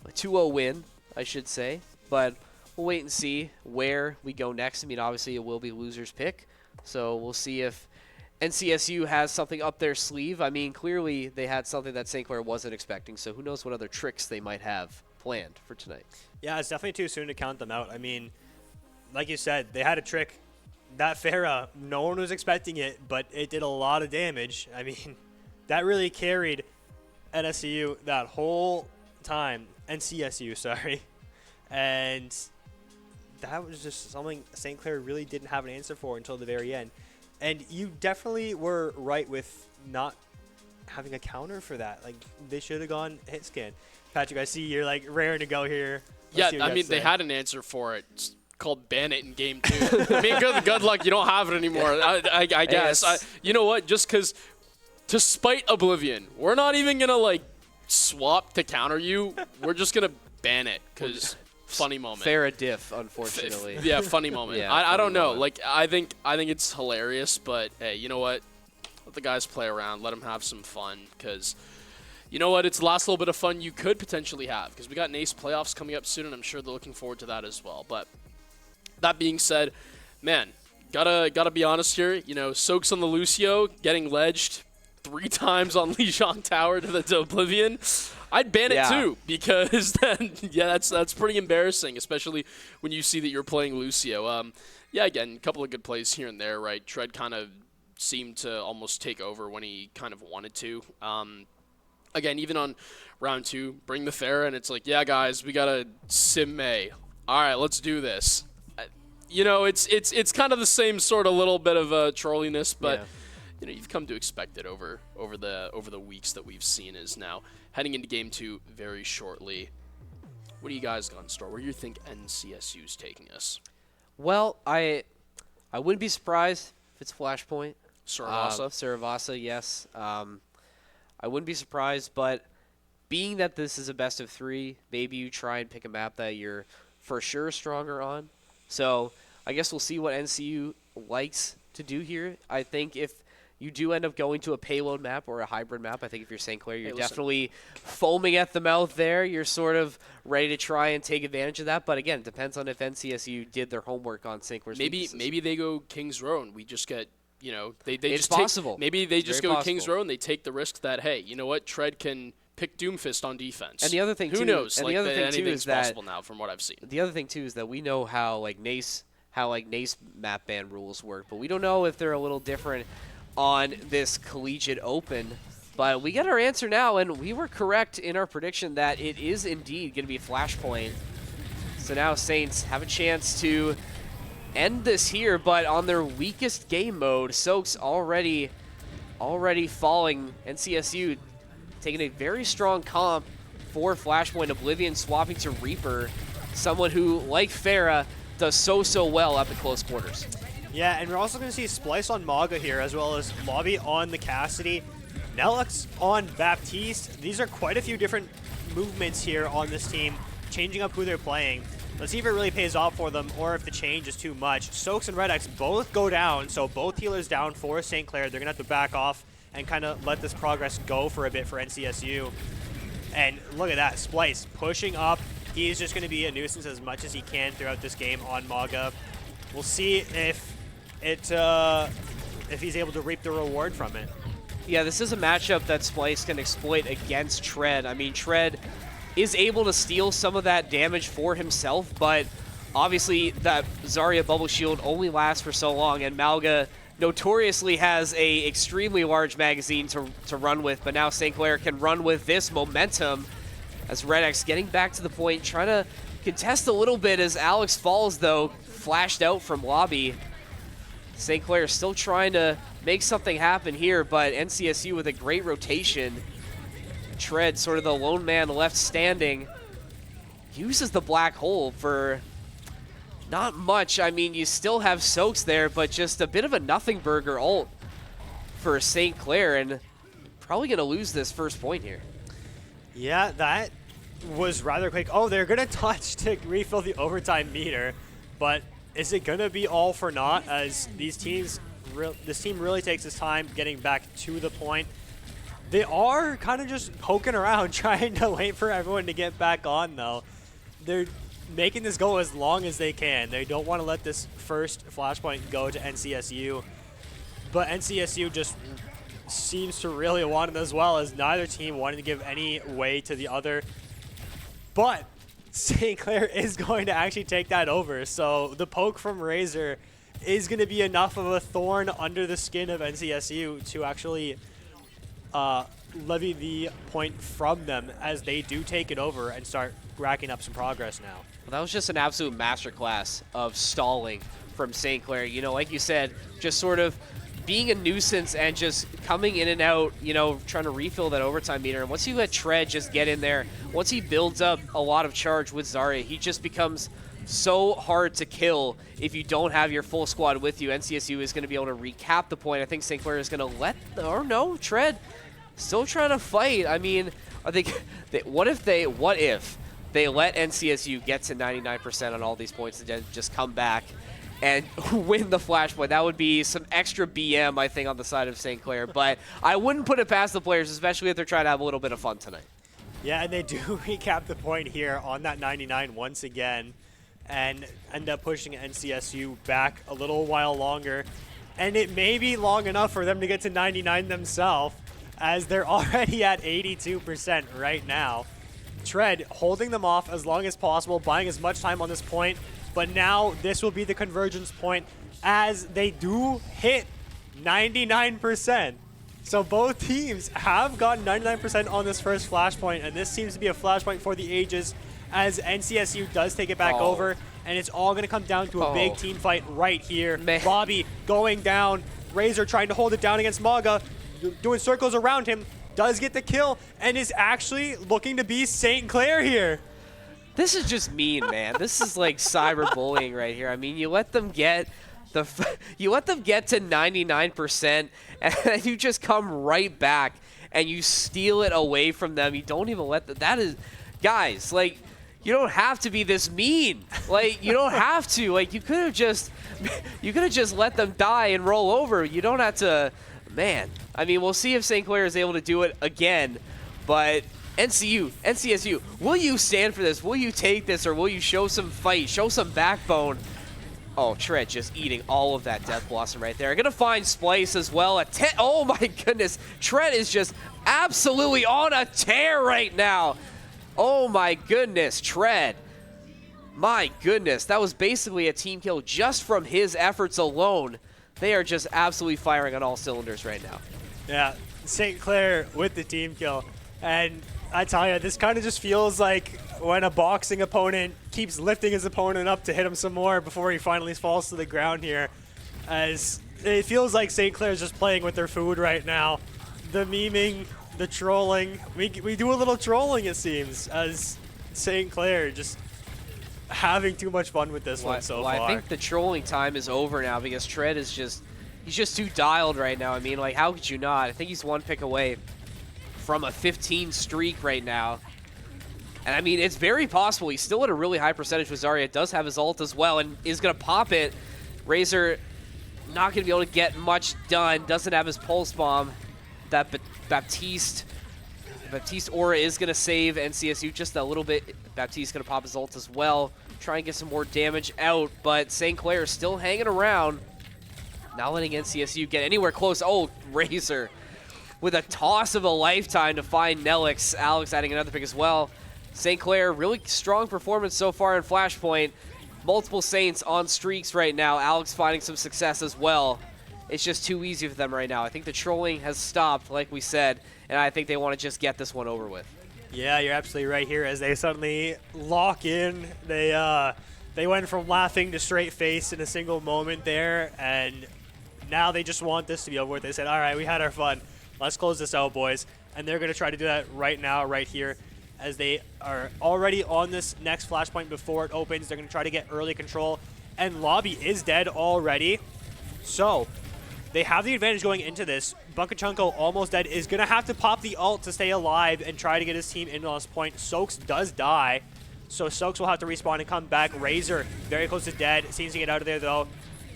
a 2-0 win, I should say. but we'll wait and see where we go next. I mean, obviously it will be loser's pick, so we'll see if NCSU has something up their sleeve. I mean, clearly they had something that St. Clair wasn't expecting, so who knows what other tricks they might have planned for tonight. Yeah, it's definitely too soon to count them out. I mean, like you said, they had a trick. That Farah, no one was expecting it, but it did a lot of damage. I mean, that really carried NSCU that whole time. NCSU, sorry. And that was just something St. Clair really didn't have an answer for until the very end. And you definitely were right with not having a counter for that. Like, they should have gone hit scan. Patrick, I see you're like raring to go here. Yeah, I mean, they had an answer for it. It's called ban it in game 2. I mean, good luck. You don't have it anymore. I guess. You know what? Just because, to spite Oblivion, we're not even going to, like, swap to counter you. We're just going to ban it because funny moment. Fair a diff, unfortunately. Yeah, funny moment. Yeah, I don't know. moment. Like, I think it's hilarious, but hey, you know what? Let the guys play around. Let them have some fun because, you know what? It's the last little bit of fun you could potentially have because we got NACE playoffs coming up soon, and I'm sure they're looking forward to that as well. But that being said, man, gotta be honest here. You know, Soaks on the Lucio getting ledged 3 times on Lijiang Tower to Oblivion. I'd ban it too because then that's pretty embarrassing, especially when you see that you're playing Lucio. Yeah, again, a couple of good plays here and there, right? Tread kind of seemed to almost take over when he kind of wanted to. Again, even on round 2, bring the Farah, and it's like, yeah, guys, we got a Sim May. All right, let's do this. You know, it's kind of the same sort of little bit of trolliness, but you know, you've come to expect it over the weeks that we've seen is now heading into game 2 very shortly. What do you guys got in store? Where do you think NCSU's taking us? Well, I wouldn't be surprised if it's Flashpoint. Saravasa? Saravasa, yes. I wouldn't be surprised, but being that this is a best of 3, maybe you try and pick a map that you're for sure stronger on. So I guess we'll see what NCU likes to do here. I think if you do end up going to a payload map or a hybrid map, I think if you're St. Clair, you're definitely foaming at the mouth there. You're sort of ready to try and take advantage of that. But again, it depends on if NCSU did their homework on St. Clair's weaknesses. Maybe they go King's Row and we just get, you know, they it's just possible. Maybe they just go possible. King's Row and they take the risk that, hey, you know what, Tread can pick Doomfist on defense. And the other thing who knows? And like the other thing too anything's is that possible now from what I've seen. the other thing too is that we know how NACE map ban rules work, but we don't know if they're a little different on this collegiate open. But we get our answer now, and we were correct in our prediction that it is indeed going to be Flashpoint. So now Saints have a chance to end this here, but on their weakest game mode. Soaks already falling. NCSU taking a very strong comp for Flashpoint. Oblivion swapping to Reaper, someone who, like Farah, does so well up at close quarters. Yeah, and we're also going to see Splice on Maga here, as well as Lobby on the Cassidy, Nelix on Baptiste. These are quite a few different movements here on this team, changing up who they're playing. Let's see if it really pays off for them or if the change is too much. Soaks and Redex both go down, so both healers down for St. Clair. They're going to have to back off and kind of let this progress go for a bit for NCSU. And look at that, Splice pushing up. He's just going to be a nuisance as much as he can throughout this game on Maga. We'll see if he's able to reap the reward from it. Yeah, this is a matchup that Splice can exploit against Tread. I mean, Tread is able to steal some of that damage for himself, but obviously that Zarya bubble shield only lasts for so long, and Malga notoriously has a extremely large magazine to run with, but now St. Clair can run with this momentum as Redex getting back to the point, trying to contest a little bit as Alex falls, though, flashed out from lobby. St. Clair still trying to make something happen here, but NCSU with a great rotation. Tread, sort of the lone man left standing, uses the black hole for not much. I mean, you still have Soaks there, but just a bit of a nothing burger ult for St. Clair, and probably going to lose this first point here. Yeah, that was rather quick. Oh, they're going to touch to refill the overtime meter, but is it going to be all for naught as this team really takes its time getting back to the point? They are kind of just poking around, trying to wait for everyone to get back on, though. making this go as long as they can. They don't want to let this first flashpoint go to NCSU. But NCSU just seems to really want it as well, as neither team wanting to give any way to the other. But St. Clair is going to actually take that over. So the poke from Razor is going to be enough of a thorn under the skin of NCSU to actually levy the point from them as they do take it over and start racking up some progress now. Well, that was just an absolute masterclass of stalling from St. Clair. You know, like you said, just sort of being a nuisance and just coming in and out, you know, trying to refill that overtime meter. And once you let Tread just get in there, once he builds up a lot of charge with Zarya, he just becomes so hard to kill if you don't have your full squad with you. NCSU is going to be able to recap the point. I think St. Clair is going to let, or no, Tread still trying to fight. I mean, I think, what if they let NCSU get to 99% on all these points and then just come back and win the flashpoint? That would be some extra BM, I think, on the side of St. Clair. But I wouldn't put it past the players, especially if they're trying to have a little bit of fun tonight. Yeah, and they do recap the point here on that 99 once again and end up pushing NCSU back a little while longer. And it may be long enough for them to get to 99 themselves, as they're already at 82% right now. Tread holding them off as long as possible, buying as much time on this point. But now this will be the convergence point as they do hit 99%. So both teams have gotten 99% on this first flashpoint, and this seems to be a flashpoint for the ages as NCSU does take it back over, and it's all going to come down to a big team fight right here. Bobby going down, Razor trying to hold it down against Maga, doing circles around him, does get the kill, and is actually looking to be St. Clair here. This is just mean, man. This is like cyberbullying right here. I mean, you let them get to 99%, and then you just come right back and you steal it away from them. You don't even let that is, guys. Like, you don't have to be this mean. Like, you don't have to. Like, you could have just let them die and roll over. You don't have to. Man, I mean, we'll see if St. Clair is able to do it again, but NCSU, will you stand for this? Will you take this, or will you show some fight, show some backbone? Oh, Tread just eating all of that Death Blossom right there. Gonna find Splice as well. Oh my goodness, Tread is just absolutely on a tear right now. Oh my goodness, Tread. My goodness, that was basically a team kill just from his efforts alone. They are just absolutely firing on all cylinders right now. Yeah, St. Clair with the team kill. And I tell you, this kind of just feels like when a boxing opponent keeps lifting his opponent up to hit him some more before he finally falls to the ground here. As it feels like St. Clair's just playing with their food right now. The memeing, the trolling. We do a little trolling, it seems, as St. Clair just having too much fun with this one so far. I think the trolling time is over now because Tread is he's just too dialed right now. I mean, like, how could you not? I think he's one pick away from a 15 streak right now. And I mean, it's very possible. He's still at a really high percentage with Zarya. Does have his ult as well and is going to pop it. Razor not going to be able to get much done. Doesn't have his pulse bomb. That Baptiste aura is going to save NCSU just a little bit. Baptiste going to pop his ult as well. Try and get some more damage out. But St. Clair is still hanging around. Not letting NCSU get anywhere close. Oh, Razor with a toss of a lifetime to find Nelix. Alex adding another pick as well. St. Clair, really strong performance so far in Flashpoint. Multiple Saints on streaks right now. Alex finding some success as well. It's just too easy for them right now. I think the trolling has stopped, like we said, and I think they want to just get this one over with. Yeah, you're absolutely right here as they suddenly lock in. They went from laughing to straight face in a single moment there, and now they just want this to be over with. They said, all right, we had our fun. Let's close this out, boys. And they're going to try to do that right now, right here, as they are already on this next flashpoint before it opens. They're going to try to get early control, and Lobby is dead already. So they have the advantage going into this. Bunkachunko, almost dead, is going to have to pop the ult to stay alive and try to get his team into this point. Soaks does die, so Soaks will have to respawn and come back. Razor, very close to dead, seems to get out of there, though.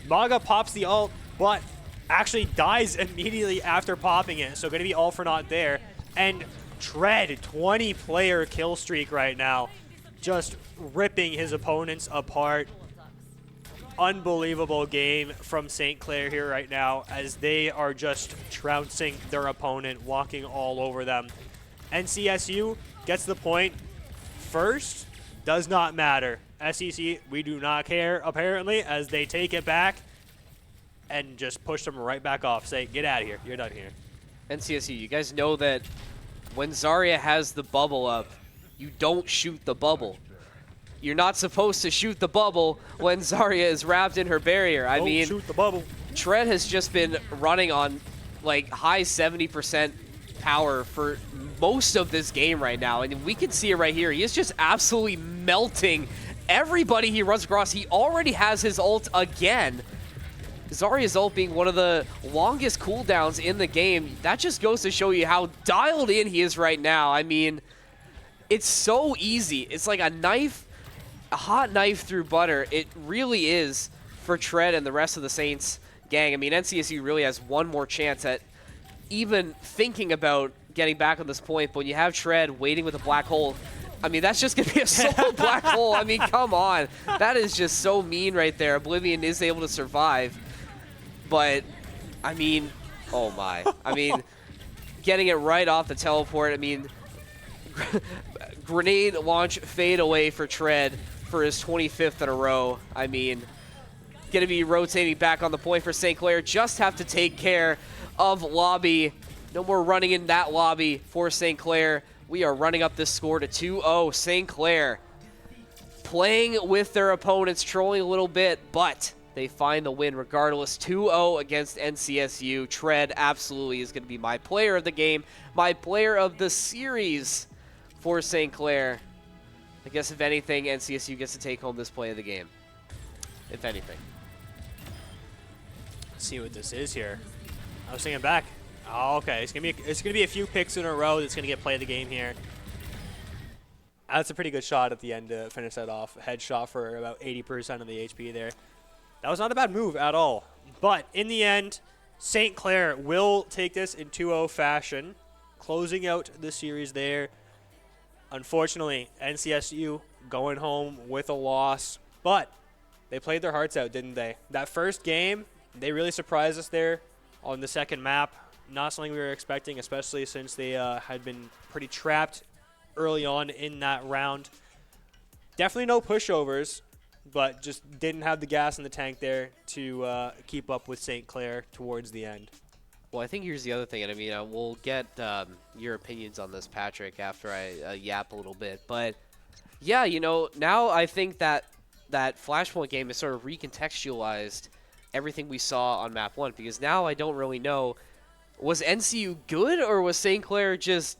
Maga pops the ult, but actually dies immediately after popping it, so going to be all for naught there. And Tread, 20-player kill streak right now. just ripping his opponents apart. Unbelievable game from St. Clair here right now as they are just trouncing their opponent, walking all over them. NCSU gets the point first, does not matter. SEC, we do not care apparently, as they take it back and just push them right back off. Say, get out of here, you're done here. NCSU, you guys know that when Zarya has the bubble up, you don't shoot the bubble. You're not supposed to shoot the bubble when Zarya is wrapped in her barrier. I mean, shoot the bubble. Tread has just been running on like high 70% power for most of this game right now. And we can see it right here. He is just absolutely melting everybody he runs across. He already has his ult again. Zarya's ult being one of the longest cooldowns in the game. That just goes to show you how dialed in he is right now. I mean, it's so easy. It's like a knife, a hot knife through butter. It really is for Tread and the rest of the Saints gang. I mean, NCSU really has one more chance at even thinking about getting back on this point. But when you have Tread waiting with a black hole, I mean, that's just going to be a solo black hole. I mean, come on. That is just so mean right there. Oblivion is able to survive. But, I mean, oh my. I mean, getting it right off the teleport. I mean, grenade launch fade away for Tread for his 25th in a row. I mean, going to be rotating back on the point for St. Clair. Just have to take care of lobby. No more running in that lobby for St. Clair. We are running up this score to 2-0. St. Clair playing with their opponents, trolling a little bit, but they find the win regardless. 2-0 against NCSU. Tread absolutely is going to be my player of the game, my player of the series for St. Clair. I guess if anything, NCSU gets to take home this play of the game. If anything. Let's see what this is here. I was thinking back. Oh, okay, it's gonna be a few picks in a row that's gonna get play of the game here. That's a pretty good shot at the end to finish that off. A headshot for about 80% of the HP there. That was not a bad move at all. But in the end, St. Clair will take this in 2-0 fashion, closing out the series there. Unfortunately, NCSU going home with a loss, but they played their hearts out, didn't they? That first game, they really surprised us there on the second map. Not something we were expecting, especially since they had been pretty trapped early on in that round. Definitely no pushovers, but just didn't have the gas in the tank there to keep up with St. Clair towards the end. Well, I think here's the other thing, and I mean, we'll get your opinions on this, Patrick, after I yap a little bit. But, yeah, you know, now I think that Flashpoint game has sort of recontextualized everything we saw on map 1, because now I don't really know, was NCU good or was St. Clair just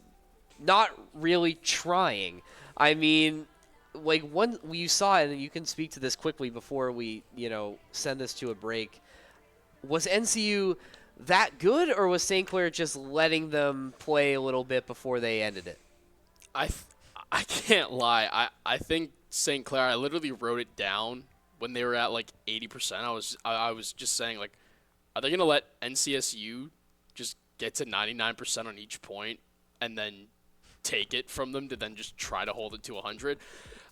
not really trying? I mean, like, when you saw it, and you can speak to this quickly before we, you know, send this to a break, was NCU that good, or was St. Clair just letting them play a little bit before they ended it? I can't lie. I think St. Clair, I literally wrote it down when they were at like 80%. I was just saying, like, are they going to let NCSU just get to 99% on each point and then take it from them to then just try to hold it to 100?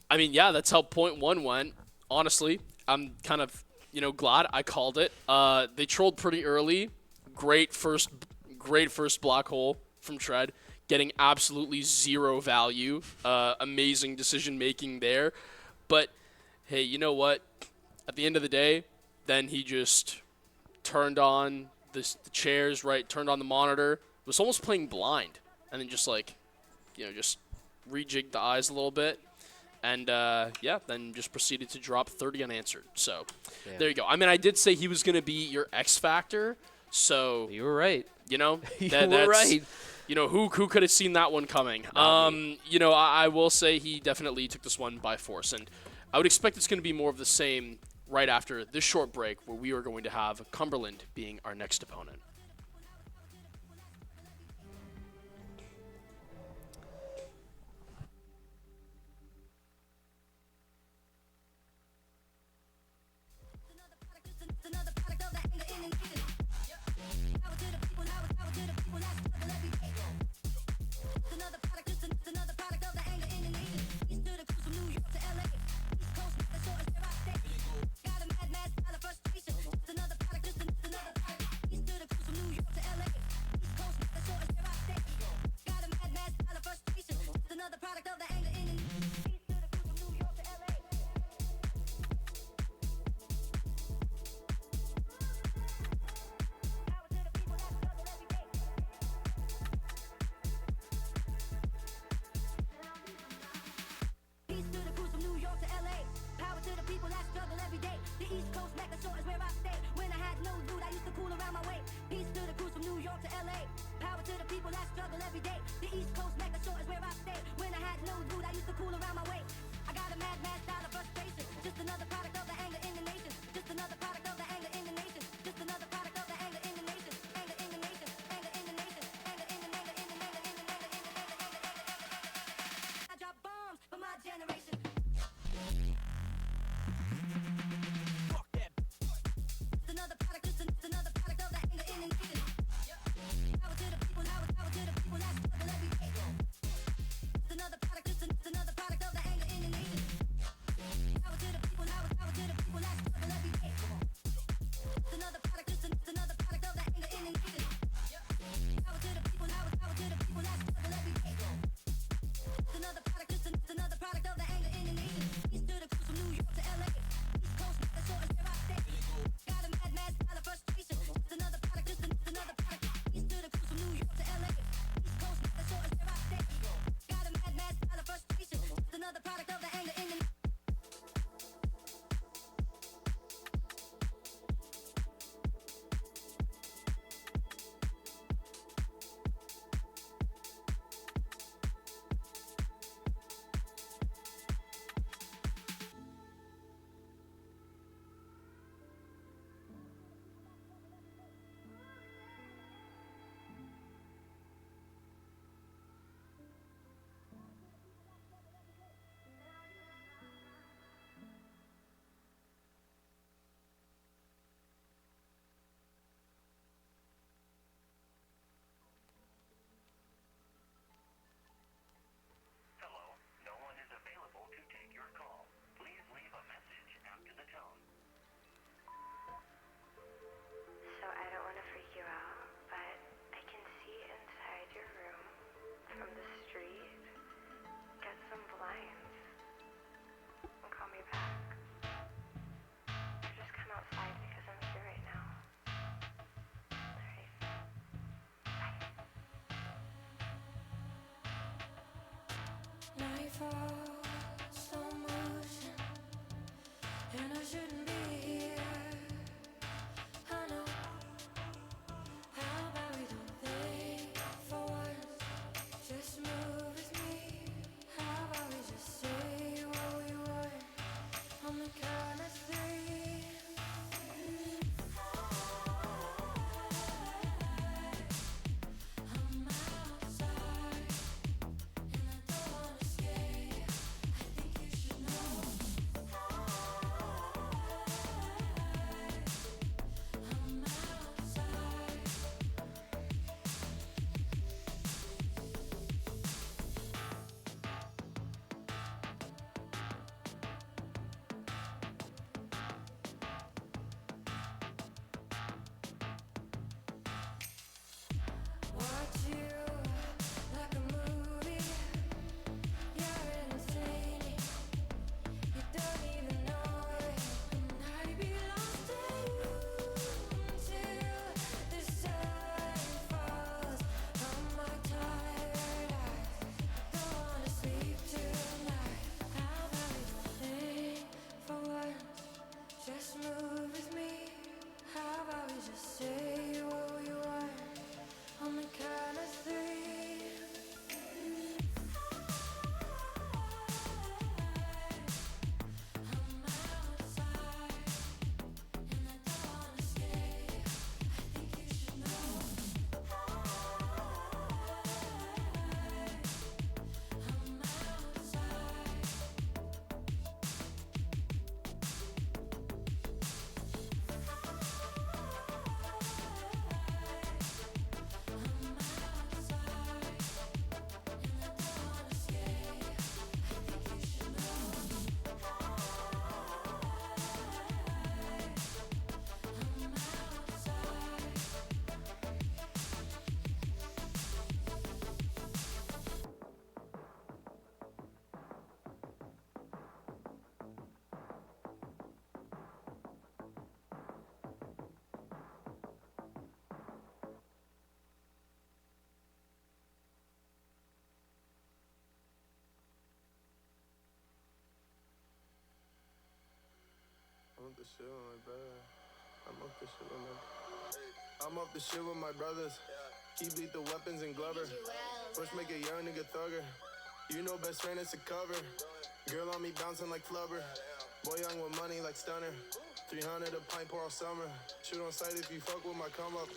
I mean, yeah, that's how point 1 went. Honestly, I'm kind of, you know, glad I called it. They trolled pretty early. Great first block hole from Tread, getting absolutely zero value. Amazing decision making there. But hey, you know what? At the end of the day, then he just turned on the chairs, right? Turned on the monitor. Was almost playing blind, and then just like, you know, just rejigged the eyes a little bit. And, yeah, then just proceeded to drop 30 unanswered. So, There you go. I mean, I did say he was going to be your X factor. So you were right. You know, you were right. You know, who could have seen that one coming? You know, I will say he definitely took this one by force, and I would expect it's going to be more of the same right after this short break, where we are going to have Cumberland being our next opponent. The East Coast Mecca shore is where I stay. When I had no loot, I used to cool around my way. Peace to the crews from New York to LA. Power to the people that struggle every day. The East Coast Mecca shore is where I stay. When I had no loot, I used to cool around my way. I got a mad style of frustration. Just another product of the anger in the nation. Just another product of the anger in the nation. Just another product of the anger in the nation. Anger in the nation. Anger in the nation. Anger in the anger in the anger in the anger in the anger. I drop bombs for my generation. Just another product. Just another product of the anger in the nation. Power to the people. Power to the people that struggle every day. Just another product. Just another product of the anger in the nation. Power to the people. Power to the people that struggle every day. Just another product. Just another product of the anger in the nation. Power to the people. Power to the people that struggle every day. Just another product. Just another product of the anger in the nation. East to the coast from New York to LA. East Coast, the shore is where I stay. Got a mad style of frustration. Just another product. Just another product. East to the coast from New York to LA. East Coast, the shore is where I stay. Got a mad style of frustration. Just another product of the anger in the nation. Hello, no one is available to take your call. Please leave a message after the tone. So I don't want to freak you out, but I can see inside your room from the street. Get some blinds and call me back. Or just come outside because I'm here right now. Alright. Bye. Nightfall, slow motion, and I shouldn't be here. I know. How about we don't think for once? Just move with me. How about we just say what we want on the count of three? I'm outside. And I don't wanna stay. I think you should know. I'm outside. Watch you like a movie. You're entertaining. You don't even know it, and I'd be lost to you until the sun falls on my tired eyes. I don't wanna sleep tonight. How about we don't think for once? Just move with me. How about we just say what we want on the count of the shit with my brother. I'm off the shit with my. I'm off the shit with my brothers. Keep lethal weapons and Glover. First make a young nigga thugger. You know best friend is a cover. Girl on me bouncing like flubber. Boy young with money like stunner. 300 a pint pour all summer. Shoot on sight if you fuck with my come up.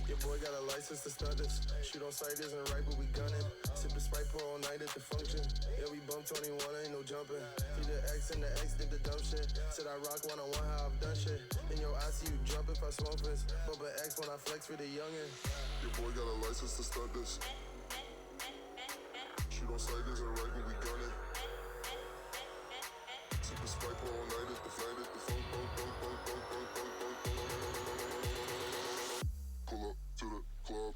Your boy got a license to stunt this. Shoot on sight isn't right, but we gunning. Sippin' Sprite pour all night at the function. Yeah, we bumped 21, ain't no jumping. See the X and the X did the dumb shit. Said I rock one-on-one how I've done shit. In your eyes, see you jump if I smoke this. Bump an X when I flex with the youngin'. Your boy got a license to stunt this. Shoot on sight isn't right, but we gunning. Sippin' Sprite pour all night at the flight at the funk. Pull up to the club.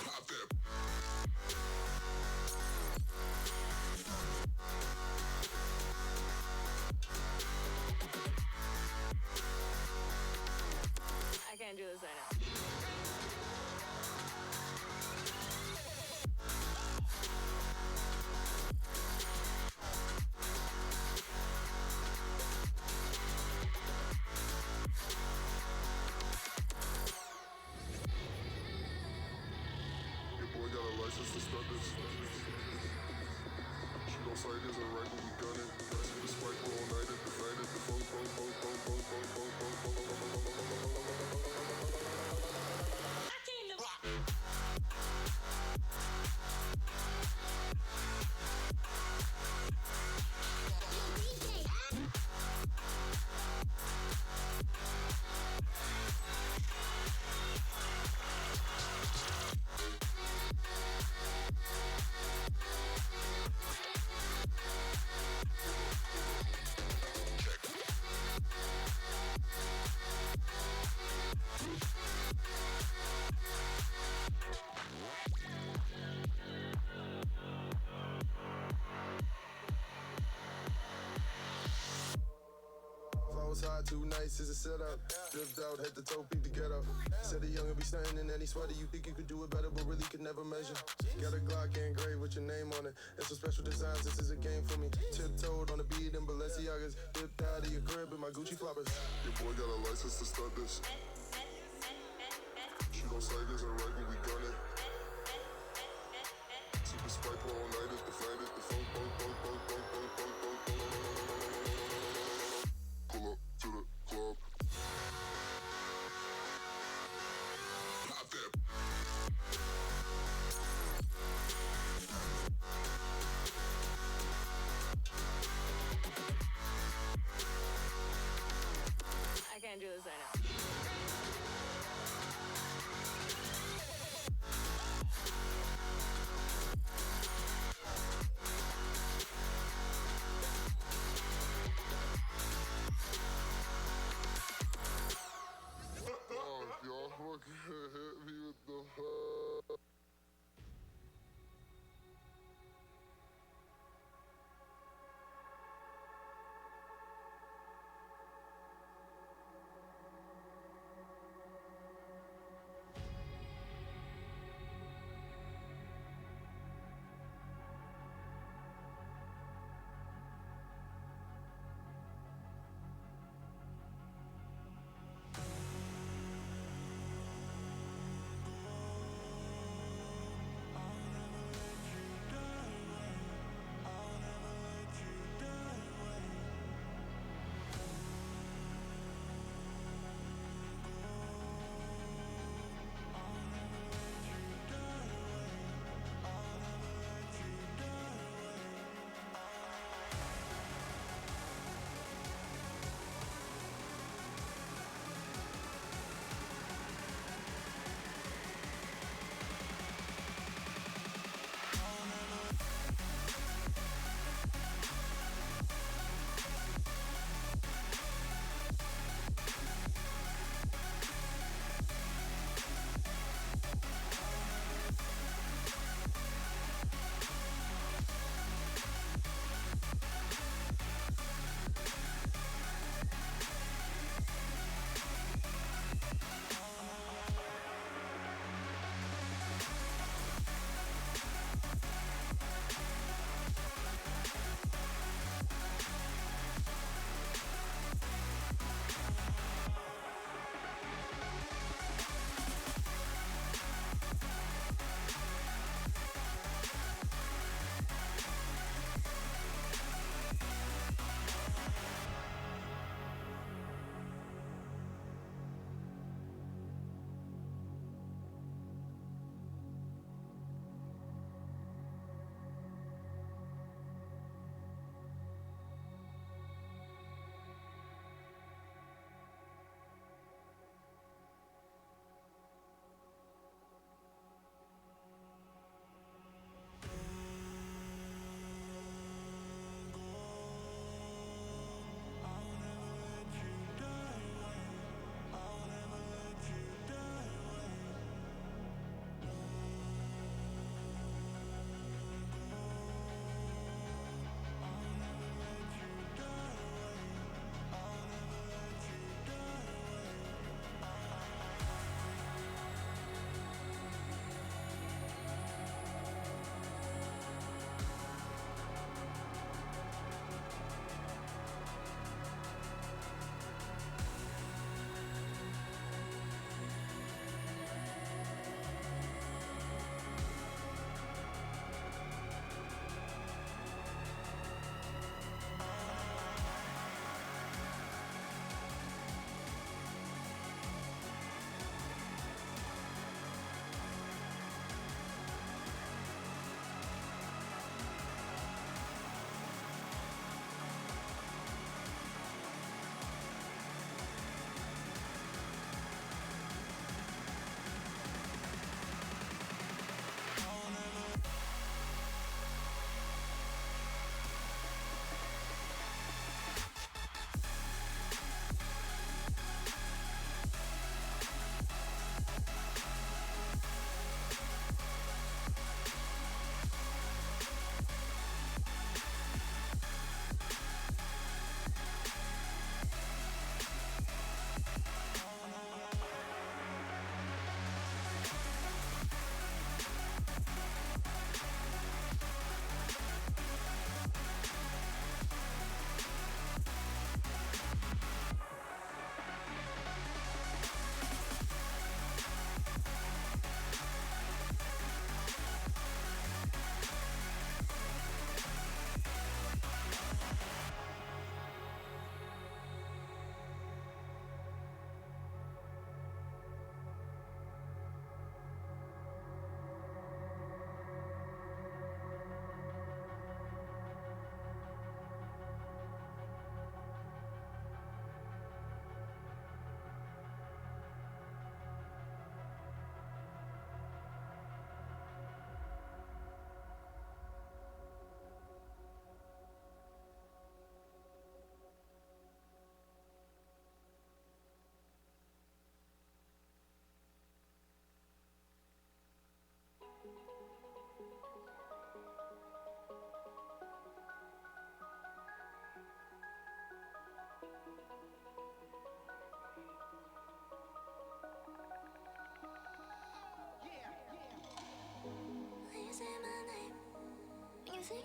Pop that. I can't do this right now. License to start this. Shoot on sight isn't right, but we gunning. Super spike for all night at the flight at the funk. Too nice is a setup. Drift out, head to toe, peep to get up. Said the young'un be stunting in any sweater. You think you could do it better, but really could never measure. Got a Glock engraved with your name on it. And some special designs, this is a game for me. Tiptoed on the beat in Balenciagas. Dipped out of your crib in my Gucci floppers. Your boy got a license to start this. Shoot on sight isn't right, but we gunning. Super spike for all night at the flight at the funk. Pull up to the club. Pop that. I can't do this right now.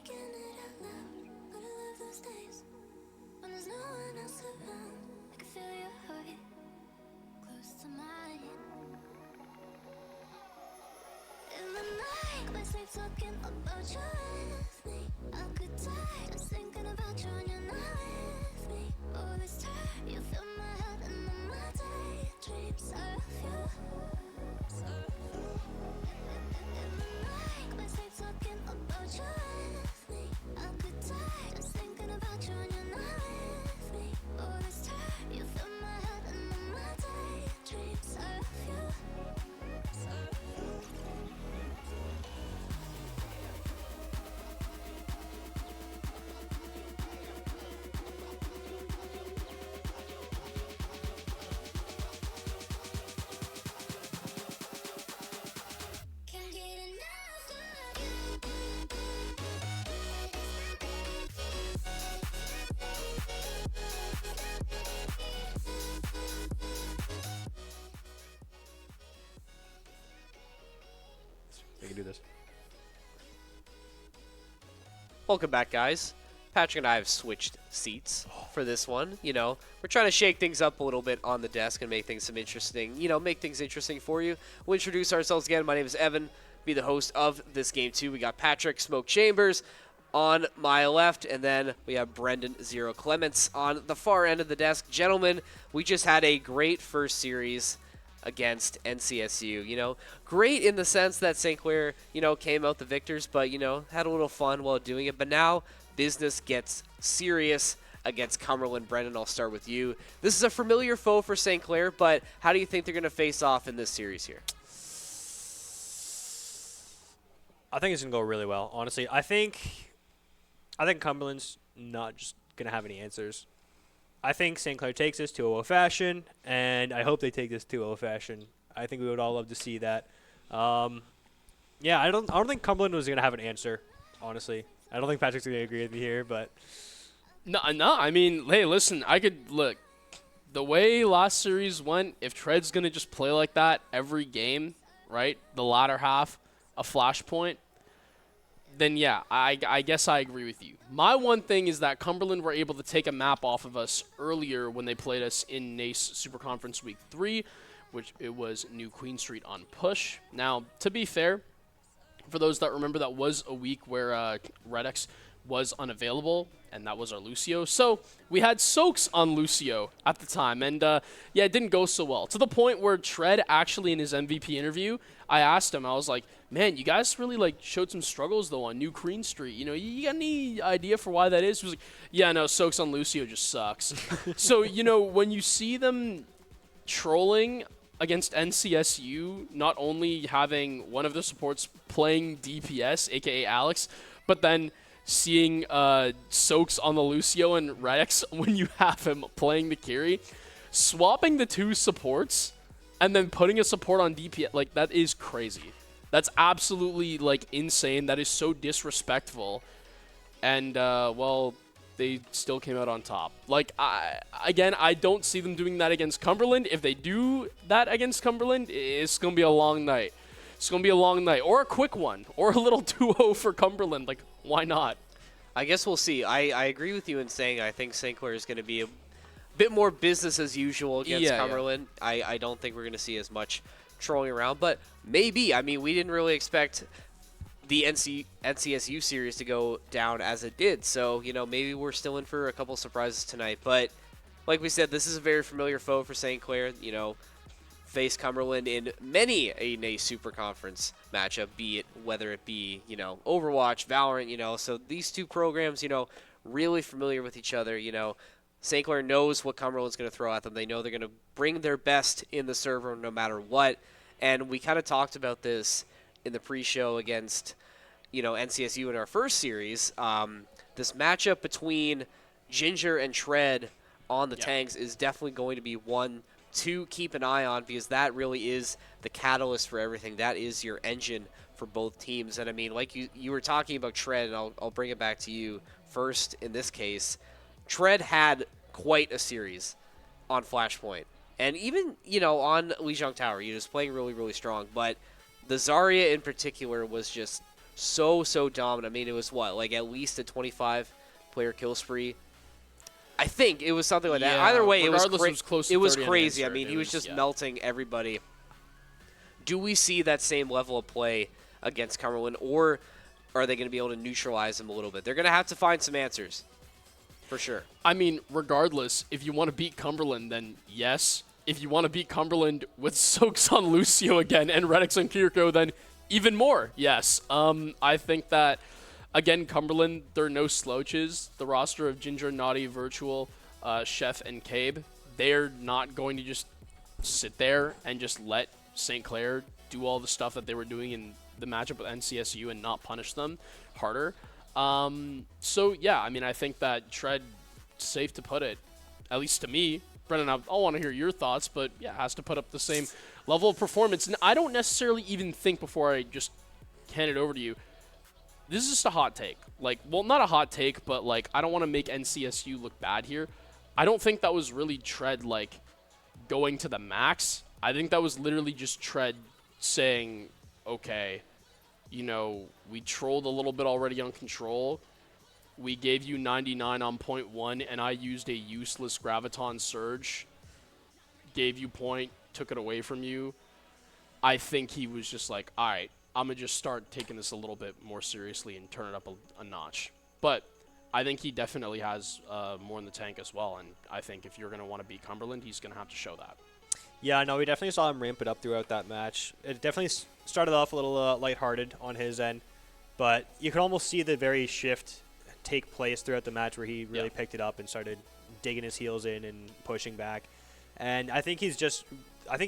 thinking it out loud. But I love those days when there's no one else around. I can feel your heart close to mine. In the night, my sleep talking about you with me. I could die just thinking about you when you're not with me. Oh, this time you fill my head and then my daydreams of you. In the night, my sleep talking about you with me. I could die just thinking about you when you're not with me. Oh, this time you fill my head and then my daydreams of you. Can't get enough of you. We can do this. Welcome back, guys. Patrick and I have switched seats for this one. You know, we're trying to shake things up a little bit on the desk and make things some interesting, make things interesting for you. We'll introduce ourselves again. My name is Evan, be the host of this game too. We got Patrick Smoke Chambers on my left, and then we have Brendan Zero Clements on the far end of the desk. Gentlemen, we just had a great first series against NCSU. Great in the sense that St. Clair, came out the victors, but, had a little fun while doing it. But now business gets serious against Cumberland. Brendan, I'll start with you. This is a familiar foe for St. Clair, but how do you think they're going to face off in this series here? I think it's going to go really well, honestly. I think Cumberland's not just going to have any answers. I think St. Clair takes this 2-0 fashion, and I hope they take this 2-0 fashion. I think we would all love to see that. I don't think Cumberland was going to have an answer, honestly. I don't think Patrick's going to agree with me here, but No. I mean, hey, listen. I could look. The way last series went, if Tread's gonna just play like that every game, right? The latter half, a flashpoint. Then yeah, I guess I agree with you. My one thing is that Cumberland were able to take a map off of us earlier when they played us in NACE Super Conference Week 3, which it was New Queen Street on push. Now, to be fair, for those that remember, that was a week where Redx was unavailable, and that was our Lucio. So we had Soaks on Lucio at the time, and it didn't go so well. To the point where Tread actually in his MVP interview, I asked him, I was like, man, you guys really showed some struggles though on New Queen Street. You got any idea for why that is? He was like, yeah, no, Soaks on Lucio just sucks. So, when you see them trolling against NCSU, not only having one of the supports playing DPS, aka Alex, but then seeing Soaks on the Lucio and Rex when you have him playing the carry, swapping the two supports and then putting a support on DPS, that is crazy. That's absolutely insane. That is so disrespectful. And they still came out on top. I don't see them doing that against Cumberland. If they do that against Cumberland, it's going to be a long night. It's going to be a long night. Or a quick one. Or a little 2-0 for Cumberland. Why not? I guess we'll see. I agree with you in saying I think St. Clair is going to be a bit more business as usual against Cumberland. Yeah. I don't think we're going to see as much trolling around, but maybe. I mean, we didn't really expect the NCSU series to go down as it did. So, maybe we're still in for a couple surprises tonight. But like we said, this is a very familiar foe for St. Clair. Face Cumberland in many a NACE Super Conference matchup, whether it be, Overwatch, Valorant, so these two programs, really familiar with each other. St. Clair knows what Cumberland's going to throw at them. They know they're going to bring their best in the server no matter what. And we kind of talked about this in the pre-show against, NCSU in our first series. This matchup between Ginger and Tread on the tanks is definitely going to be one to keep an eye on, because that really is the catalyst for everything. That is your engine for both teams. And I mean, like you were talking about Tread, and I'll bring it back to you first in this case. Tread had quite a series on Flashpoint. And even, on Lijiang Tower, he was playing really, really strong. But the Zarya in particular was just so dominant. I mean, it was what, like at least a 25-player kill spree. I think it was something like that. Yeah, Either way, it was regardless, it was close to it was 30 crazy. I unanswered. mean, It he was was- just yeah. melting everybody. Do we see that same level of play against Cumberland, or are they going to be able to neutralize him a little bit? They're going to have to find some answers, for sure. I mean, regardless, if you want to beat Cumberland, then yes. If you want to beat Cumberland with Soaks on Lucio again and Redix on Kiriko, then even more, yes. I think that, again, Cumberland, they're no slouches. The roster of Ginger, Naughty, Virtual, Chef, and Cabe, they're not going to just sit there and just let St. Clair do all the stuff that they were doing in the matchup with NCSU and not punish them harder. So, yeah, I mean, I think that Shred, safe to put it, at least to me, Brennan, I want to hear your thoughts, but yeah, has to put up the same level of performance. And I don't necessarily even think, before I just hand it over to you, this is just a hot take. Like, well, not a hot take, but like, I don't want to make NCSU look bad here. I don't think that was really Tread, like, going to the max. I think that was literally just Tread saying, okay, you know, we trolled a little bit already on control. We gave you 99 on point 1, and I used a useless Graviton Surge. Gave you point, took it away from you. I think he was just like, all right, I'm going to just start taking this a little bit more seriously and turn it up a notch. But I think he definitely has more in the tank as well, and I think if you're going to want to beat Cumberland, he's going to have to show that. Yeah, no, we definitely saw him ramp it up throughout that match. It definitely started off a little lighthearted on his end, but you could almost see the very shift take place throughout the match where he really picked it up and started digging his heels in and pushing back. And I think he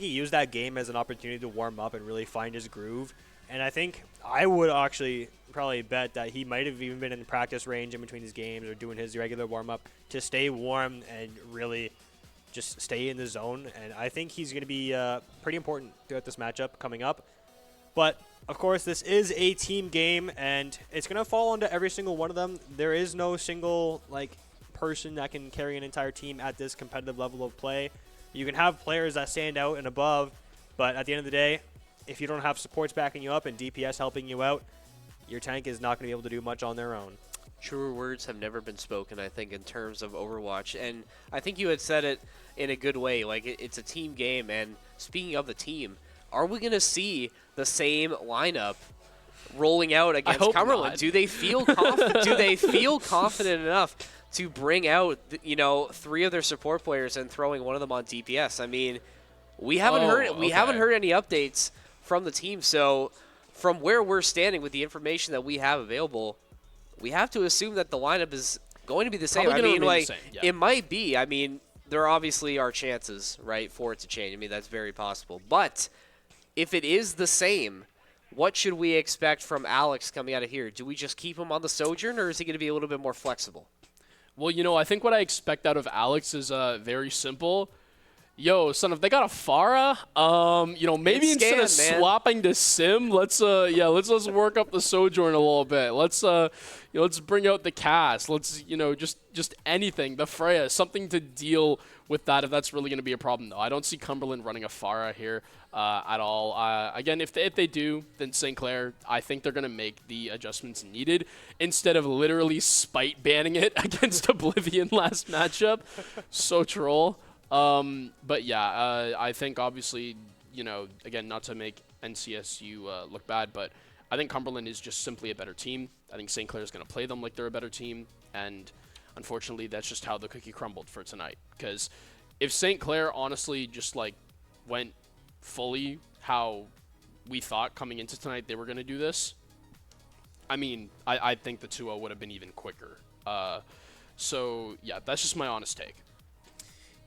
used that game as an opportunity to warm up and really find his groove. And I think I would actually probably bet that he might have even been in practice range in between his games or doing his regular warm up to stay warm and really just stay in the zone. And I think he's going to be pretty important throughout this matchup coming up. But of course, this is a team game, and it's going to fall onto every single one of them. There is no single person that can carry an entire team at this competitive level of play. You can have players that stand out and above, but at the end of the day, if you don't have supports backing you up and DPS helping you out, your tank is not going to be able to do much on their own. Truer words have never been spoken, I think, in terms of Overwatch. And I think you had said it in a good way. Like, it's a team game. And speaking of the team, are we going to see the same lineup rolling out against Cumberland? Not. Do they feel confident? Do they feel confident enough to bring out, 3 of their support players and throwing one of them on DPS? I mean, we haven't heard any updates from the team. So, from where we're standing with the information that we have available, we have to assume that the lineup is going to be the same. Probably I gonna mean, remain the same, yeah. it might be. I mean, there obviously are chances, right, for it to change. I mean, that's very possible. But if it is the same, what should we expect from Alex coming out of here? Do we just keep him on the Sojourn, or is he going to be a little bit more flexible? Well, I think what I expect out of Alex is very simple. Yo, son, if they got a Pharah, maybe It's instead of scanned, man. swapping to Sim, let's work up the Sojourn a little bit. Let's bring out the cast. Let's, just anything, the Freya, something to deal with that if that's really going to be a problem, though. I don't see Cumberland running a Pharah here at all. Again, if they do, then St. Clair, I think they're going to make the adjustments needed instead of literally spite banning it against Oblivion last matchup. So troll. But yeah, I think obviously, again, not to make NCSU look bad, but I think Cumberland is just simply a better team. I think St. Clair is going to play them like they're a better team, and unfortunately, that's just how the cookie crumbled for tonight. Because if St. Clair honestly just went fully how we thought coming into tonight they were going to do this, I mean, I think the 2-0 would have been even quicker. So yeah, that's just my honest take.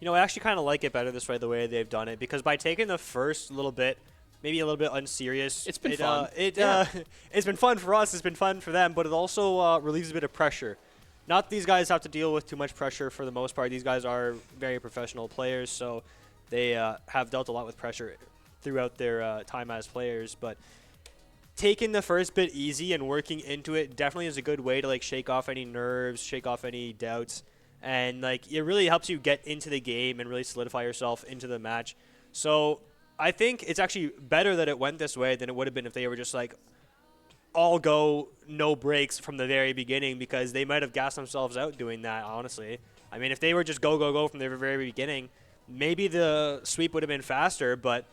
I actually kind of like it better this way, the way they've done it, because by taking the first little bit, maybe a little bit unserious, It's been fun. It's been fun for us, it's been fun for them, but it also relieves a bit of pressure. Not that these guys have to deal with too much pressure for the most part. These guys are very professional players, so they have dealt a lot with pressure throughout their time as players, but taking the first bit easy and working into it definitely is a good way to shake off any nerves, shake off any doubts. And it really helps you get into the game and really solidify yourself into the match. So I think it's actually better that it went this way than it would have been if they were just all go no breaks from the very beginning, because they might have gassed themselves out doing that, honestly. I mean, if they were just go from the very beginning, maybe the sweep would have been faster, but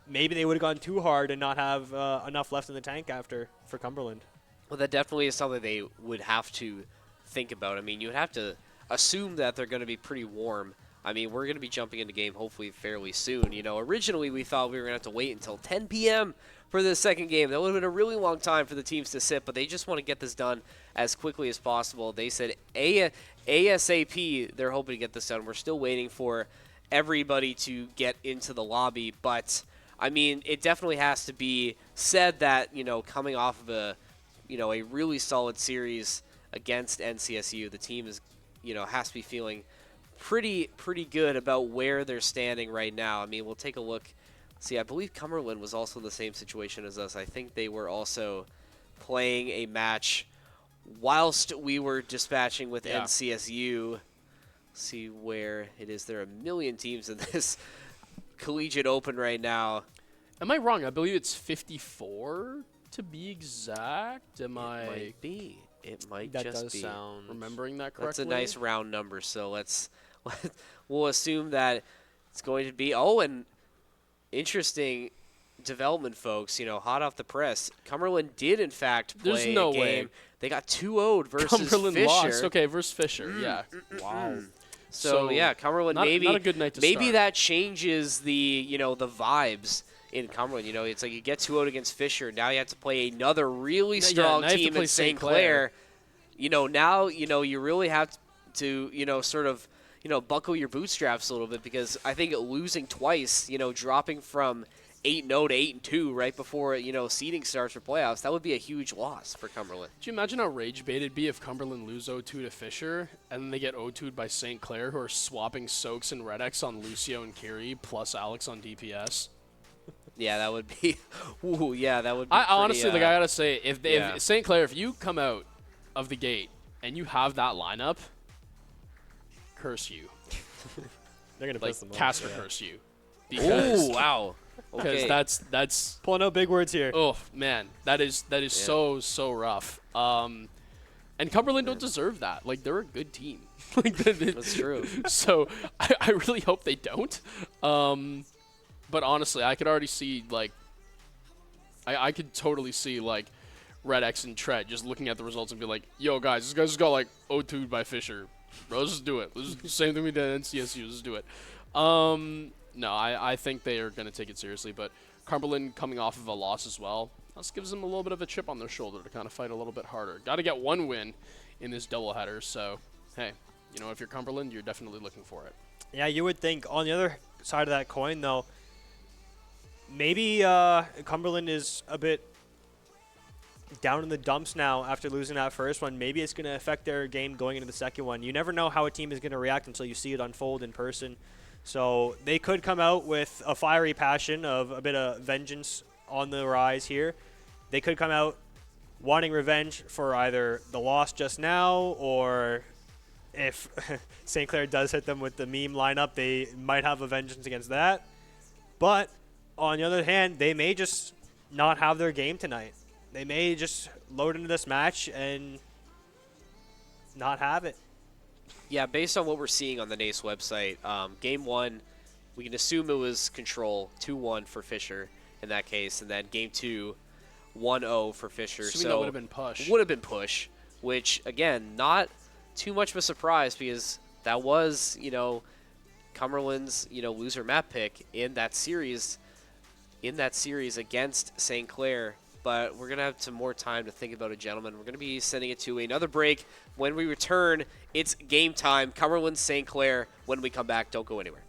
maybe they would have gone too hard and not have enough left in the tank after for Cumberland. Well, that definitely is something they would have to think about. I mean, you would have to assume that they're going to be pretty warm. I mean, we're going to be jumping into game hopefully fairly soon. You know, originally we thought we were going to have to wait until 10 p.m. for the second game. That would have been a really long time for the teams to sit, but they just want to get this done as quickly as possible. They said ASAP they're hoping to get this done. We're still waiting for everybody to get into the lobby, but, I mean, it definitely has to be said that, you know, coming off of a really solid series against NCSU, the team is, has to be feeling pretty good about where they're standing right now. I mean, we'll take a look. See, I believe Cumberland was also in the same situation as us. I think they were also playing a match whilst we were dispatching with NCSU. See where it is. There are a million teams in this collegiate open right now. Am I wrong? I believe it's 54 to be exact. Am I Might be. It might That just does be. sound... remembering that correctly? That's a nice round number, so we'll assume that it's going to be. Oh, and interesting development, folks. Hot off the press, Cumberland did in fact play There's no a game. way. They got 2-0'd versus Cumberland Fisher. lost. Okay, versus Fisher. Yeah. Wow. So yeah, Cumberland not maybe a good night to maybe start. that changes the the vibes in Cumberland. It's like you get 2-0 against Fisher. Now you have to play another really strong now you have to team play in St. St. Clair. Clair. Now you really have to sort of buckle your bootstraps a little bit, because I think losing twice, dropping from 8-0 to 8-2 right before seeding starts for playoffs, that would be a huge loss for Cumberland. Do you imagine how rage bait it'd be if Cumberland lose 0-2 to Fisher, and then they get 0-2'd by St. Clair, who are swapping Soaks and Red X on Lucio and Kiri, plus Alex on DPS? Yeah, that would be. Ooh, yeah, that would be. I pretty, honestly, I gotta say, if St. Clair, if you come out of the gate and you have that lineup, curse you. They're going to piss them off. Caster Yeah. curse you. Because Ooh, wow. Okay. that's Pulling out big words here. oh man, that is so rough. And Cumberland don't deserve that. Like, they're a good team. That's true. So I really hope they don't. But honestly, I could already see, like, I could totally see, like, Red X and Tread just looking at the results and be like, yo, guys, this guy just got, like, 0-2'd by Fisher. Bro, let's just do it. Let's the same thing we did at NCSU. Let's do it. No, I think they are going to take it seriously. But Cumberland coming off of a loss as well, this gives them a little bit of a chip on their shoulder to kind of fight a little bit harder. Got to get one win in this doubleheader. So, hey, if you're Cumberland, you're definitely looking for it. Yeah, you would think. On the other side of that coin, though, maybe Cumberland is a bit down in the dumps now after losing that first one. Maybe it's going to affect their game going into the second one. You never know how a team is going to react until you see it unfold in person. So they could come out with a fiery passion of a bit of vengeance on the rise here. They could come out wanting revenge for either the loss just now, or if St. Clair does hit them with the meme lineup, they might have a vengeance against that. But on the other hand, they may just not have their game tonight. They may just load into this match and not have it. Yeah, based on what we're seeing on the NACE website, game one, we can assume it was control, 2-1 for Fisher in that case, and then game two, 1-0 for Fisher. Assuming that would have been push. Would have been push, which, again, not too much of a surprise, because that was, Cumberland's, loser map pick in that series against St. Clair. But we're going to have some more time to think about it, gentlemen. We're going to be sending it to another break. When we return, it's game time. Cumberland, St. Clair. When we come back, don't go anywhere.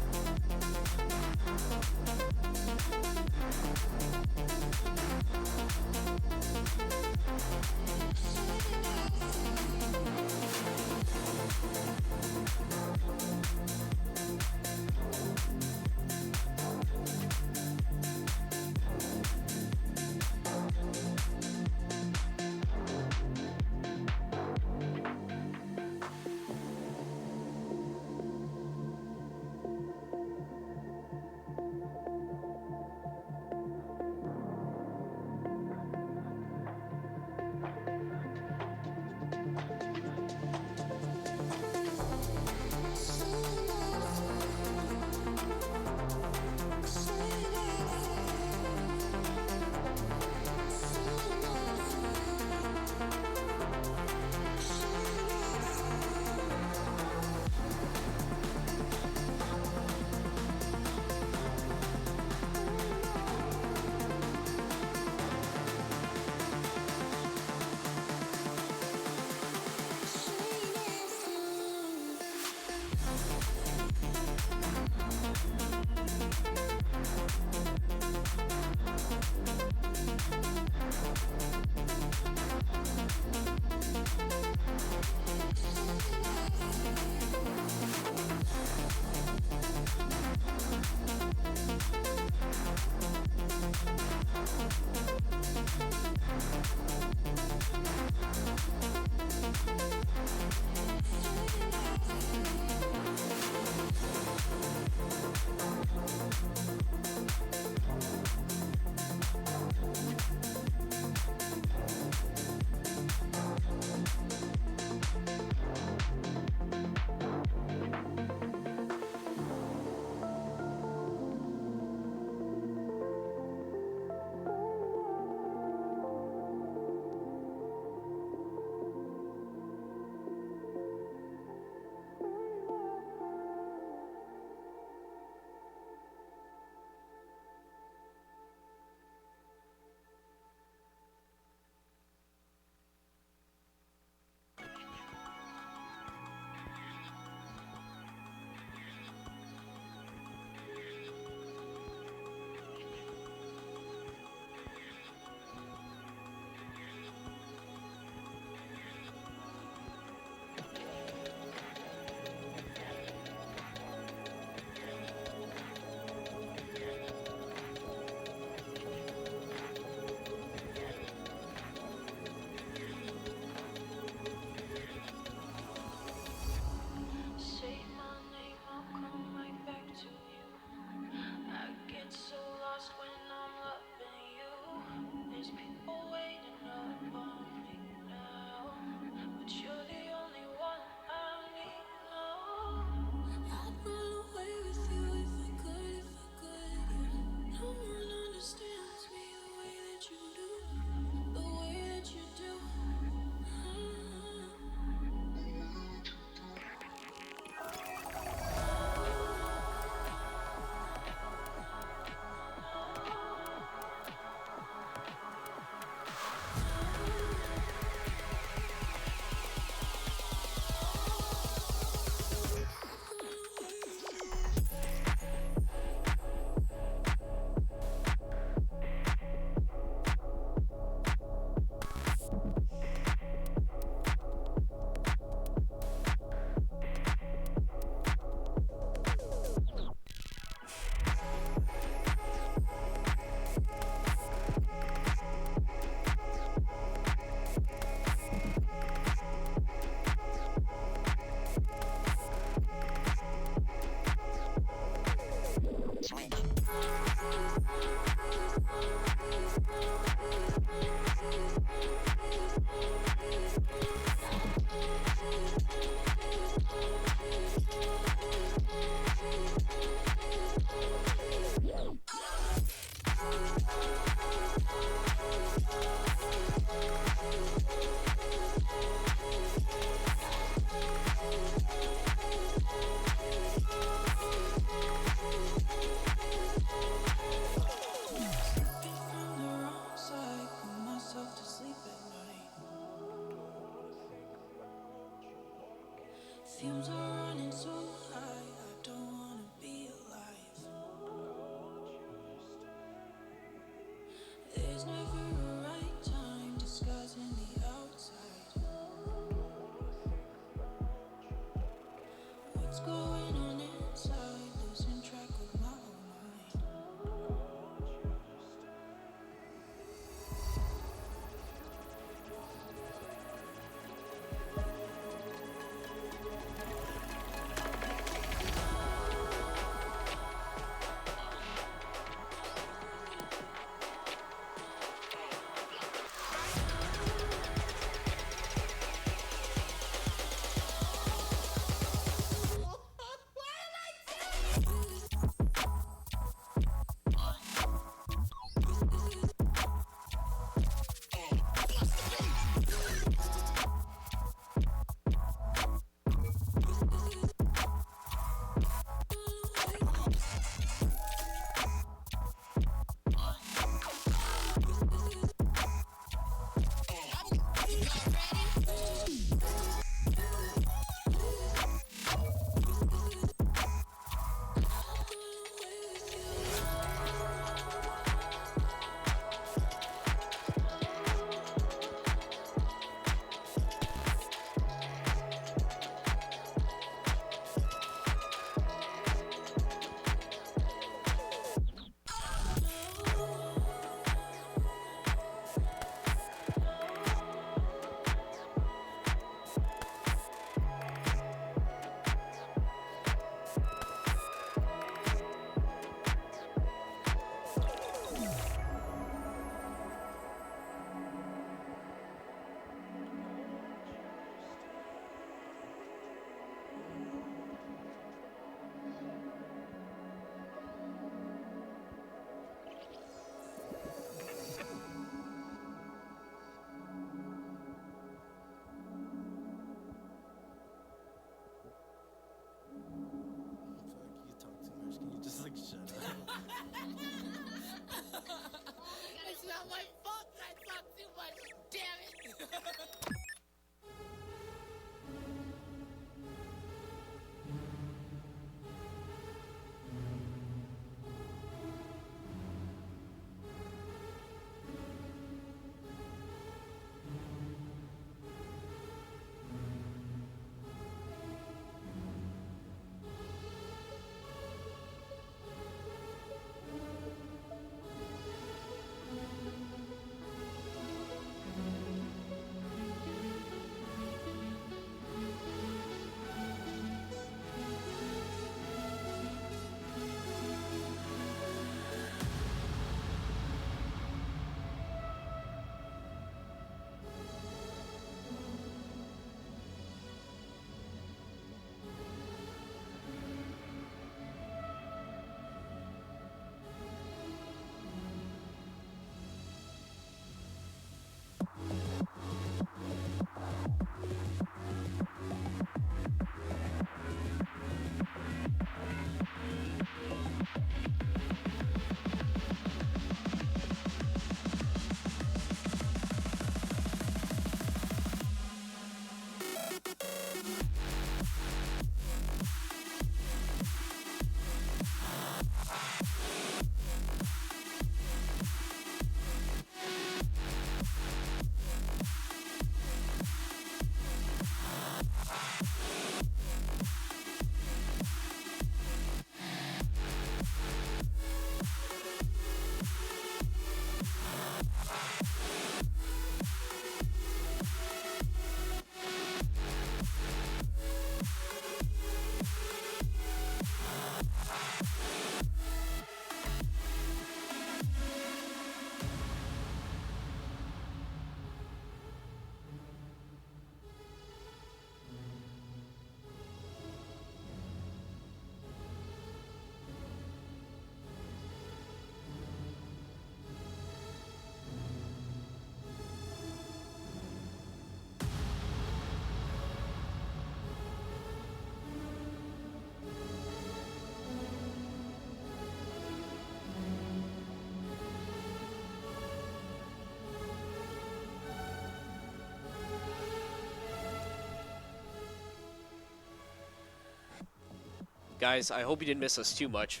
guys, I hope you didn't miss us too much,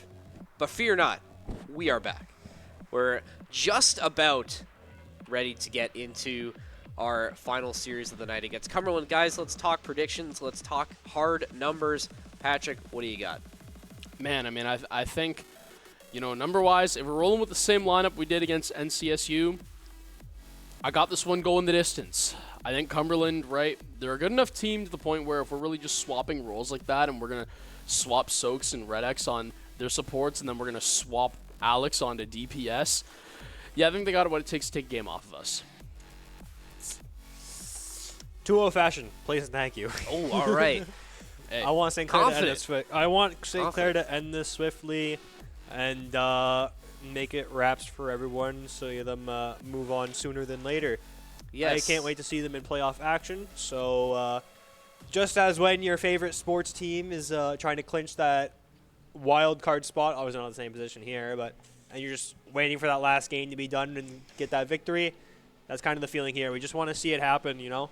but fear not, we are back. We're just about ready to get into our final series of the night against Cumberland. Guys, let's talk predictions. Let's talk hard numbers. Patrick, what do you got? Man, I mean, I think, you know, number-wise, if we're rolling with the same lineup we did against NCSU, I got this one going the distance. I think Cumberland, right, they're a good enough team to the point where if we're really just swapping roles like that and we're going to swap Soaks and Red X on their supports and then we're going to swap Alex onto DPS, yeah, I think they got what it takes to take a game off of us. 2-0 fashion, please and thank you. Oh, all right. Hey, I want St. Clair to end confident. this I want St. Clair to end this swiftly and make it wraps for everyone so them move on sooner than later. Yes. I can't wait to see them in playoff action. So just as when your favorite sports team is trying to clinch that wild card spot, obviously not in the same position here, but and you're just waiting for that last game to be done and get that victory, that's kind of the feeling here. We just want to see it happen, you know?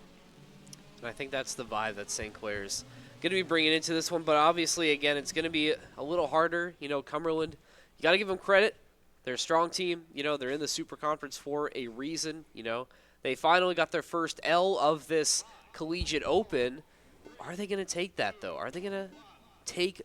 And I think that's the vibe that St. Clair's going to be bringing into this one. But obviously, again, it's going to be a little harder. You know, Cumberland, you got to give them credit. They're a strong team. You know, they're in the Super Conference for a reason. You know, they finally got their first L of this Collegiate Open. Are they going to take that, though? Are they going to take,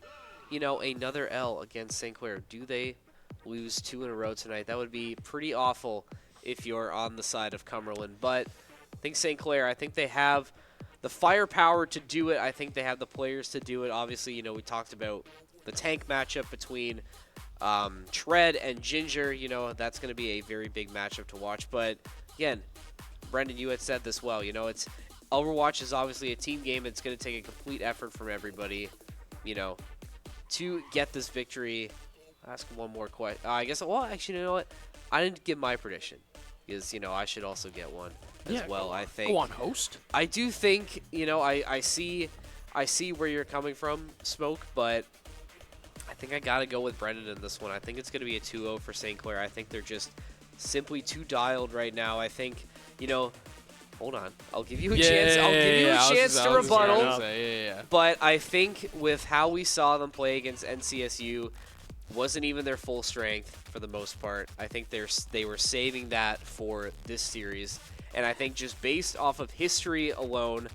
you know, another L against St. Clair? Do they lose 2 in a row tonight? That would be pretty awful if you're on the side of Cumberland. But I think St. Clair, I think they have the firepower to do it. I think they have the players to do it. Obviously, you know, we talked about the tank matchup between Tread and Ginger. You know, that's going to be a very big matchup to watch. But, again, Brendan, you had said this well. You know, Overwatch is obviously a team game. It's going to take a complete effort from everybody, you know, to get this victory. I'll ask one more question. I guess, well, actually, you know what? I didn't give my prediction because, you know, I should also get one as well, I think. Go on, host. I do think, you know, I see where you're coming from, Smoke, but I think I got to go with Brendan in this one. I think it's going to be a 2-0 for St. Clair. I think they're just simply too dialed right now. I think, you know, hold on. I'll give you a chance. I'll give you a chance to rebuttal. But I think with how we saw them play against NCSU, wasn't even their full strength for the most part. I think they were saving that for this series. And I think just based off of history alone,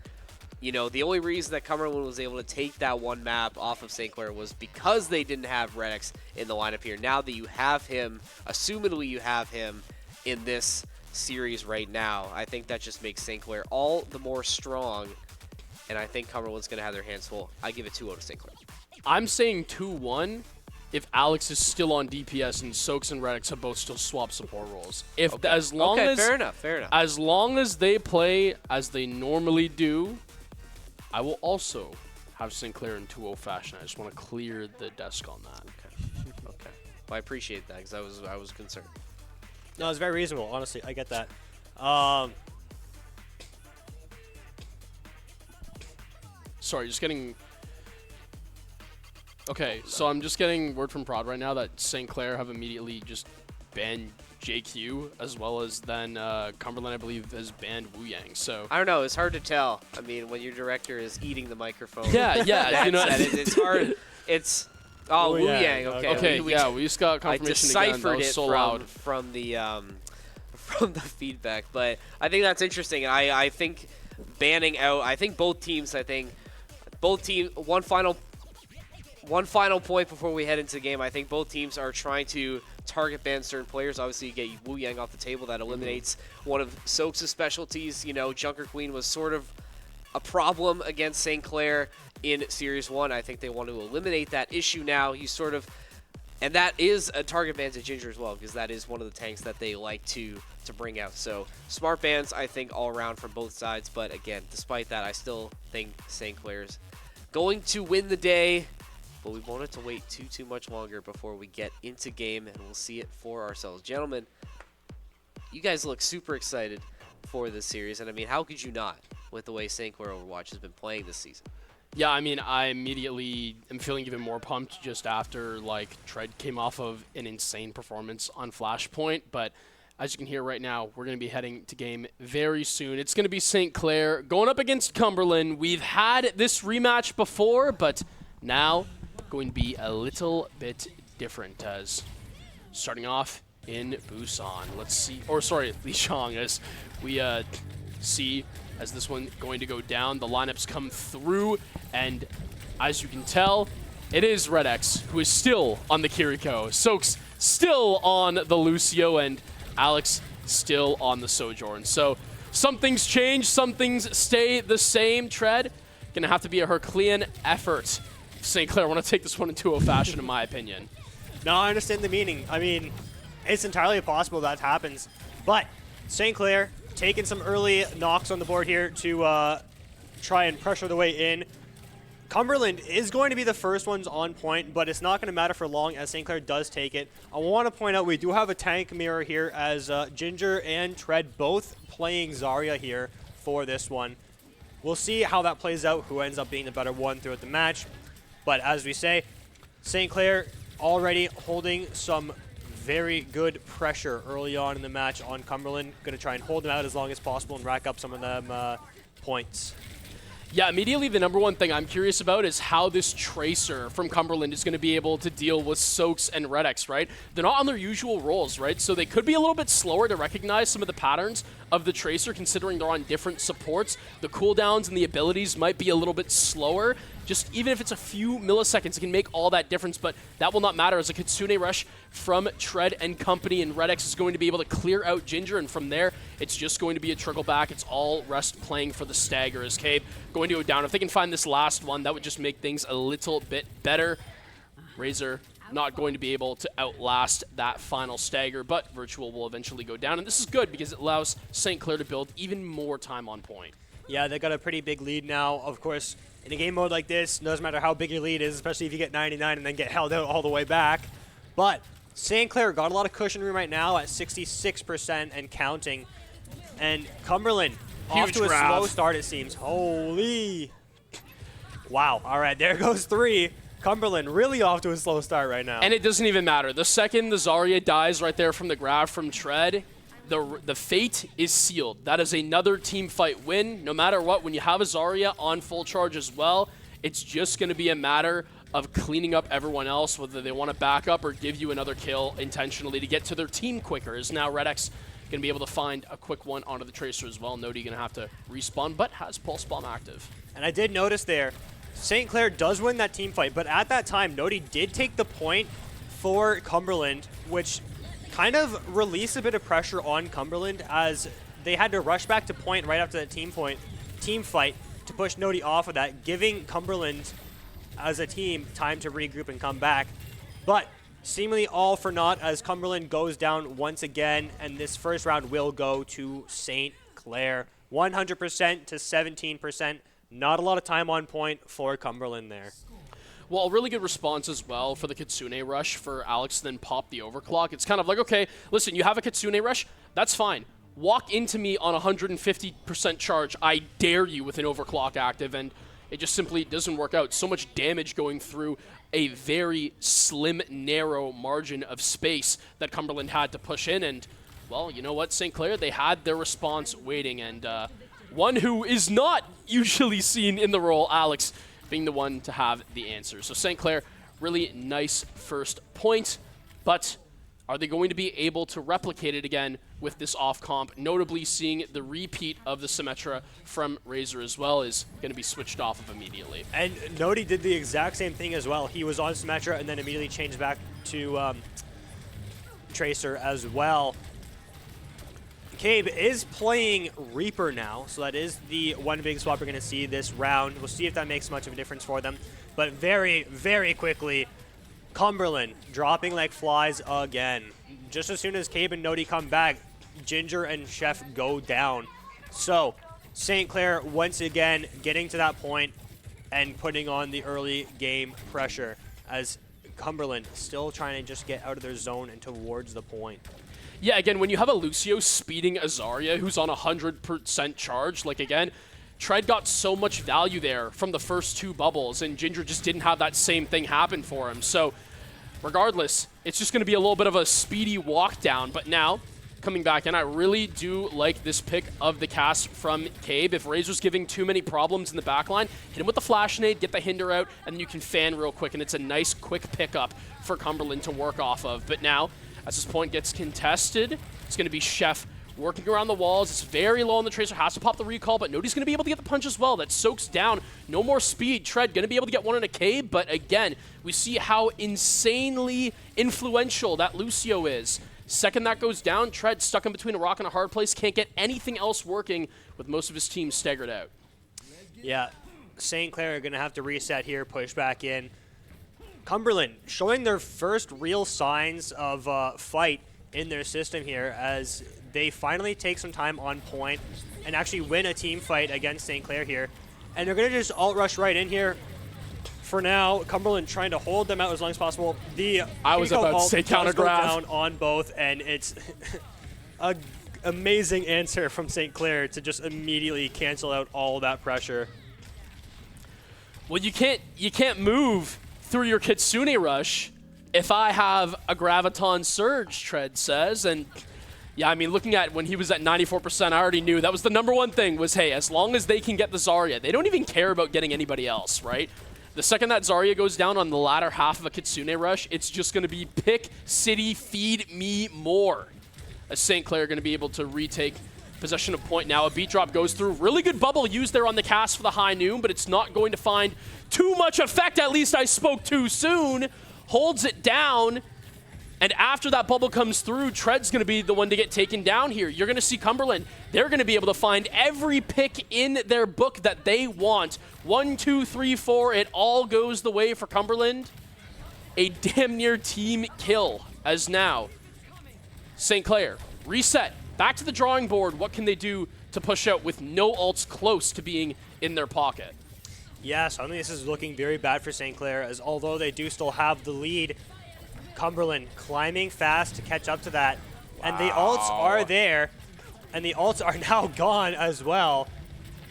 you know, the only reason that Cumberland was able to take that one map off of St. Clair was because they didn't have Redex in the lineup here. Now that you have him, assumedly you have him in this series right now, I think that just makes St. Clair all the more strong. And I think Cumberland's going to have their hands full. I give it 2-0 to St. Clair. I'm saying 2-1 if Alex is still on DPS and Soaks and Redex have both still swapped support roles. If as long as fair enough. As long as they play as they normally do, I will also have St. Clair in 2-0 fashion. I just want to clear the desk on that. Okay. Well, I appreciate that because I was concerned. No, it's very reasonable, honestly. I get that. Sorry, just getting... Okay, so I'm just getting word from Prod right now that St. Clair have immediately just banned JQ, as well as then Cumberland, I believe, has banned Wu Yang. So I don't know. It's hard to tell. I mean, when your director is eating the microphone. yeah, you know, it's hard. It's Wu Yang. Okay. Okay, we just got confirmation I again. That deciphered was it so loud. from the feedback, but I think that's interesting. I think banning out. I think both teams. One final point before we head into the game. I think both teams are trying to target ban certain players. Obviously, you get Wu Yang off the table. That eliminates one of Soaks' specialties. You know, Junker Queen was sort of a problem against St. Clair in Series 1. I think they want to eliminate that issue now. And that is a target ban to Ginger as well, because that is one of the tanks that they like to bring out. So smart bans, I think, all around from both sides. But again, despite that, I still think St. Clair's going to win the day. But we wanted to wait too much longer before we get into game, and we'll see it for ourselves. Gentlemen, you guys look super excited for this series, and I mean, how could you not with the way St. Clair Overwatch has been playing this season? Yeah, I mean, I immediately am feeling even more pumped just after, like, Tread came off of an insane performance on Flashpoint. But as you can hear right now, we're going to be heading to game very soon. It's going to be St. Clair going up against Cumberland. We've had this rematch before, but now going to be a little bit different as starting off in Busan. Let's see, or sorry, Lijiang, as we see as this one going to go down. The lineups come through, and as you can tell, it is Red X who is still on the Kiriko. Soak's still on the Lucio, and Alex still on the Sojourn. So some things change, some things stay the same. Tread, gonna have to be a Herculean effort. St. Clair want to take this one into a fashion, in my opinion. No, I understand the meaning. I mean, it's entirely possible that happens. But St. Clair taking some early knocks on the board here to try and pressure the way in. Cumberland is going to be the first ones on point, but it's not going to matter for long as St. Clair does take it. I want to point out we do have a tank mirror here as Ginger and Tread both playing Zarya here for this one. We'll see how that plays out, who ends up being the better one throughout the match. But as we say, St. Clair already holding some very good pressure early on in the match on Cumberland. Going to try and hold them out as long as possible and rack up some of them points. Yeah, immediately the number one thing I'm curious about is how this Tracer from Cumberland is going to be able to deal with Soaks and Red X, right? They're not on their usual roles, right? So they could be a little bit slower to recognize some of the patterns of the Tracer, considering they're on different supports. The cooldowns and the abilities might be a little bit slower. Just even if it's a few milliseconds, it can make all that difference, but that will not matter as a Kitsune Rush from Tread and company, and Red X is going to be able to clear out Ginger, and from there, it's just going to be a trickle back. It's all Rest playing for the stagger as Cave going to go down. If they can find this last one, that would just make things a little bit better. Razor not going to be able to outlast that final stagger, but Virtual will eventually go down, and this is good because it allows St. Clair to build even more time on point. Yeah, they got a pretty big lead now. Of course, in a game mode like this, doesn't matter how big your lead is, especially if you get 99 and then get held out all the way back. But St. Clair got a lot of cushion room right now at 66% and counting. And Cumberland off to a slow start, it seems. Holy. Wow. All right, there goes 3. Cumberland really off to a slow start right now. And it doesn't even matter. The second the Zarya dies right there from the grab from Tread, the fate is sealed. That is another team fight win. No matter what, when you have a Zarya on full charge as well, it's just going to be a matter of cleaning up everyone else, whether they want to back up or give you another kill intentionally to get to their team quicker. Is now Red X going to be able to find a quick one onto the Tracer as well. Nodi going to have to respawn, but has Pulse Bomb active. And I did notice there, St. Clair does win that team fight, but at that time, Nodi did take the point for Cumberland, which kind of released a bit of pressure on Cumberland as they had to rush back to point right after that team fight to push Nodi off of that, giving Cumberland as a team time to regroup and come back. But seemingly all for naught as Cumberland goes down once again, and this first round will go to St. Clair. 100% to 17%. Not a lot of time on point for Cumberland there. Well, a really good response as well for the Kitsune Rush for Alex to then pop the overclock. It's kind of like, okay, listen, you have a Kitsune Rush, that's fine. Walk into me on 150% charge. I dare you with an overclock active, and it just simply doesn't work out. So much damage going through a very slim, narrow margin of space that Cumberland had to push in, and, well, you know what, St. Clair, they had their response waiting, and one who is not usually seen in the role, Alex, being the one to have the answer. So St. Clair, really nice first point, but are they going to be able to replicate it again with this off-comp? Notably seeing the repeat of the Symmetra from Razor as well is going to be switched off of immediately. And Nodi did the exact same thing as well. He was on Symmetra and then immediately changed back to Tracer as well. Cabe is playing Reaper now, so that is the one big swap we're going to see this round. We'll see if that makes much of a difference for them. But very, very quickly, Cumberland dropping like flies again. Just as soon as Cabe and Nodi come back, Ginger and Chef go down. So, St. Clair once again getting to that point and putting on the early game pressure as Cumberland still trying to just get out of their zone and towards the point. Yeah, again, when you have a Lucio speeding a Zarya who's on 100% charge, like, again, Tread got so much value there from the first 2 bubbles, and Ginger just didn't have that same thing happen for him. So, regardless, it's just going to be a little bit of a speedy walk down. But now, coming back in. I really do like this pick of the cast from Cabe. If Razor's giving too many problems in the backline, hit him with the flash nade, get the hinder out, and then you can fan real quick, and it's a nice quick pickup for Cumberland to work off of. But now, as this point gets contested, it's going to be Chef working around the walls. It's very low on the Tracer, has to pop the recall, but nobody's going to be able to get the punch as well. That soaks down. No more speed. Tread going to be able to get one in a Cabe, but again, we see how insanely influential that Lucio is. Second that goes down, Tread stuck in between a rock and a hard place, can't get anything else working with most of his team staggered out. Yeah, St. Clair are going to have to reset here, push back in. Cumberland showing their first real signs of fight in their system here as they finally take some time on point and actually win a team fight against St. Clair here. And they're going to just alt-rush right in here. For now, Cumberland trying to hold them out as long as possible. I was about to say counter grab down on both, and it's an amazing answer from St. Clair to just immediately cancel out all that pressure. Well, you can't move through your Kitsune rush if I have a Graviton Surge, Tread says. And yeah, I mean, looking at when he was at 94%, I already knew that was the number one thing was, hey, as long as they can get the Zarya, they don't even care about getting anybody else, right? The second that Zarya goes down on the latter half of a Kitsune rush, it's just going to be pick city, feed me more. As St. Clair are going to be able to retake possession of point now. A beat drop goes through. Really good bubble used there on the cast for the high noon, but it's not going to find too much effect. At least I spoke too soon. Holds it down. And after that bubble comes through, Tread's going to be the one to get taken down here. You're going to see Cumberland. They're going to be able to find every pick in their book that they want. 1, 2, 3, 4. It all goes the way for Cumberland. A damn near team kill as now. St. Clair, reset. Back to the drawing board. What can they do to push out with no ults close to being in their pocket? Yeah, suddenly this is looking very bad for St. Clair, as although they do still have the lead, Cumberland climbing fast to catch up to that. Wow. And the ults are there, and the ults are now gone as well.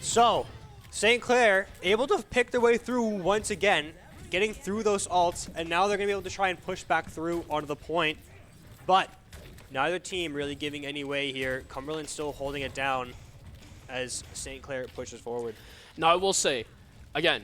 So, St. Clair able to pick their way through once again, getting through those ults, and now they're going to be able to try and push back through onto the point. But neither team really giving any way here. Cumberland still holding it down as St. Clair pushes forward. Now, I will say, again,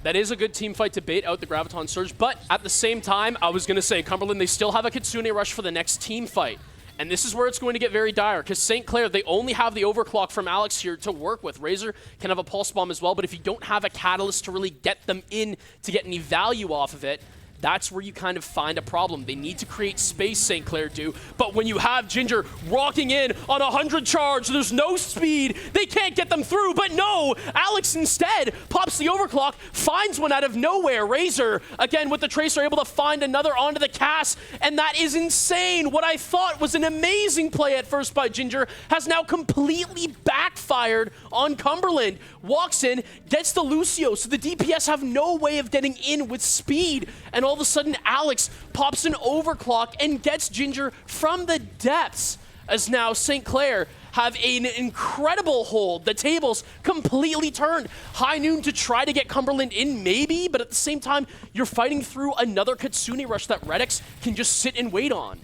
that is a good team fight to bait out the Graviton Surge, but at the same time, I was going to say, Cumberland, they still have a Kitsune Rush for the next team fight. And this is where it's going to get very dire, because St. Clair, they only have the overclock from Alex here to work with. Razor can have a Pulse Bomb as well, but if you don't have a Catalyst to really get them in to get any value off of it, that's where you kind of find a problem. They need to create space, St. Clair do. But when you have Ginger rocking in on 100 charge, there's no speed. They can't get them through. But no, Alex instead pops the overclock, finds one out of nowhere. Razor, again, with the Tracer, able to find another onto the cast. And that is insane. What I thought was an amazing play at first by Ginger has now completely backfired on Cumberland. Walks in, gets the Lucio, so the DPS have no way of getting in with speed. And all of a sudden, Alex pops an overclock and gets Ginger from the depths. As now St. Clair have an incredible hold. The tables completely turned. High noon to try to get Cumberland in, maybe, but at the same time, you're fighting through another Kitsune Rush that Redix can just sit and wait on.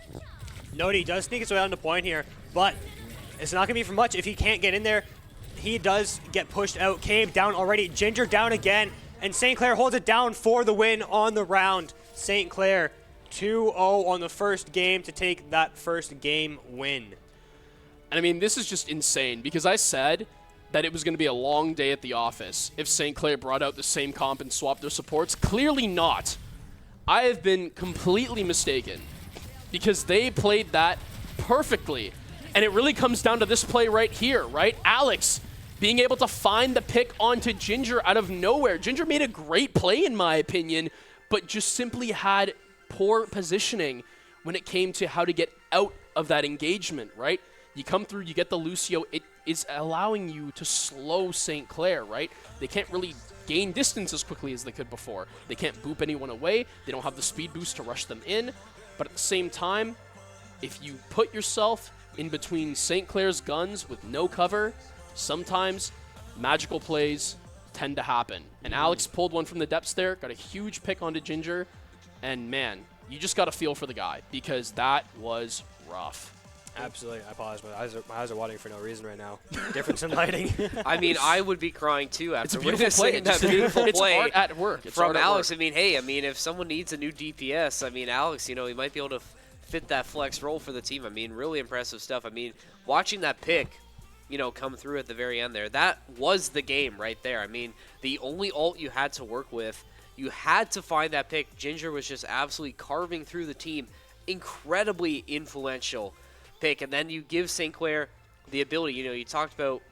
Nodi does sneak his way on the point here, but it's not going to be for much if he can't get in there. He does get pushed out. Cabe down already. Ginger down again. And St. Clair holds it down for the win on the round. St. Clair 2-0 on the first game to take that first game win. And I mean, this is just insane because I said that it was going to be a long day at the office if St. Clair brought out the same comp and swapped their supports. Clearly not. I have been completely mistaken because they played that perfectly. And it really comes down to this play right here, right? Alex being able to find the pick onto Ginger out of nowhere. Ginger made a great play, in my opinion, but just simply had poor positioning when it came to how to get out of that engagement, right? You come through, you get the Lucio. It is allowing you to slow St. Clair, right? They can't really gain distance as quickly as they could before. They can't boop anyone away. They don't have the speed boost to rush them in. But at the same time, if you put yourself in between St. Clair's guns with no cover, sometimes magical plays tend to happen. And Alex pulled one from the depths there, got a huge pick onto Ginger, and man, you just got to feel for the guy because that was rough. Absolutely. I apologize. My eyes are watering for no reason right now. Difference in lighting. I mean, I would be crying too after It's a beautiful play. witnessing that beautiful It's play art at work. It's from art at Alex. work. I mean, hey, if someone needs a new DPS, I mean, Alex, he might be able to fit that flex role for the team. I mean, really impressive stuff. I mean, watching that pick, come through at the very end there, that was the game right there. I mean, the only ult you had to work with, you had to find that pick. Ginger was just absolutely carving through the team. Incredibly influential pick. And then you give St. Clair the ability, you talked about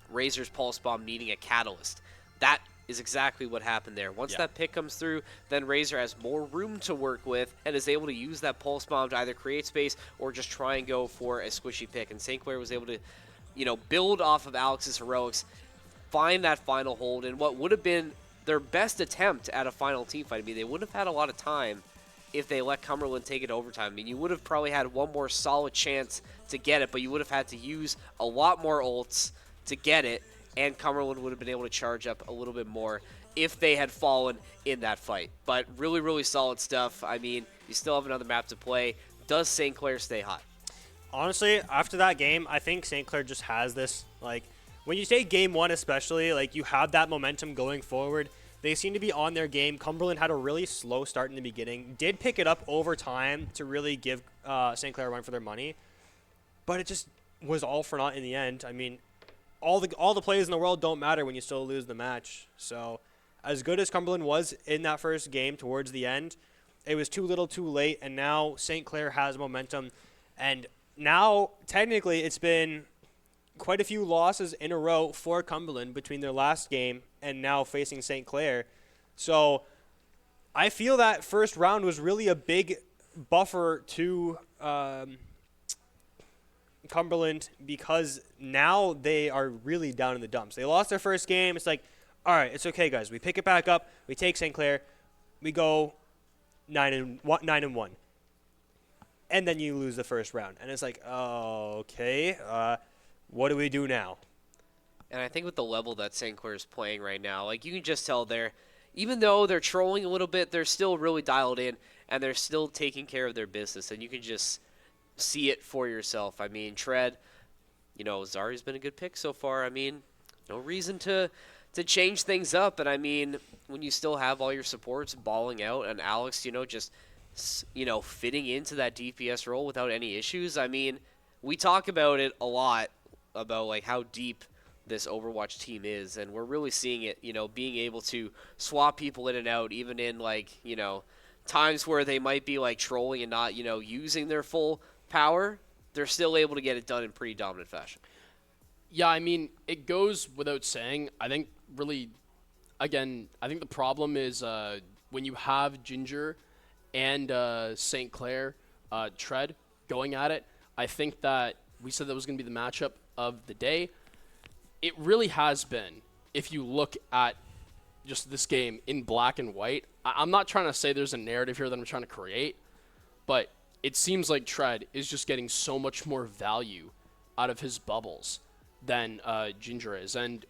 Razor's Pulse Bomb needing a catalyst. That is exactly what happened there. Once that pick comes through, then Razor has more room to work with and is able to use that Pulse Bomb to either create space or just try and go for a squishy pick. And St. Clair was able to, build off of Alex's heroics, find that final hold, and what would have been their best attempt at a final team fight. I mean, they wouldn't have had a lot of time if they let Cumberland take it overtime. I mean, you would have probably had one more solid chance to get it, but you would have had to use a lot more ults to get it, and Cumberland would have been able to charge up a little bit more if they had fallen in that fight. But really, really solid stuff. I mean, you still have another map to play. Does St. Clair stay hot? Honestly, after that game, I think St. Clair just has this, when you say game one especially, you have that momentum going forward. They seem to be on their game. Cumberland had a really slow start in the beginning. Did pick it up over time to really give St. Clair a run for their money. But it just was all for naught in the end. I mean, all the plays in the world don't matter when you still lose the match. So as good as Cumberland was in that first game towards the end, it was too little too late. And now St. Clair has momentum. And now, technically, it's been quite a few losses in a row for Cumberland between their last game and now facing St. Clair. So I feel that first round was really a big buffer to Cumberland because now they are really down in the dumps. They lost their first game. It's like, all right, it's okay, guys. We pick it back up. We take St. Clair. We go 9-1. And then you lose the first round. And it's like, oh, okay. What do we do now? And I think with the level that St. Clair is playing right now, you can just tell even though they're trolling a little bit, they're still really dialed in, and they're still taking care of their business. And you can just see it for yourself. I mean, Tread, Zari's been a good pick so far. I mean, no reason to change things up. And I mean, when you still have all your supports balling out, and Alex, just fitting into that DPS role without any issues. I mean, we talk about it a lot about how deep this Overwatch team is, and we're really seeing it, being able to swap people in and out, even in times where they might be trolling and not, using their full power. They're still able to get it done in pretty dominant fashion. Yeah, I mean, it goes without saying. I think the problem is when you have Ginger and St. Clair Tread going at it. I think that we said that was going to be the matchup of the day. It really has been, if you look at just this game in black and white. I'm not trying to say there's a narrative here that I'm trying to create, but it seems like Tread is just getting so much more value out of his bubbles than Ginger is. And,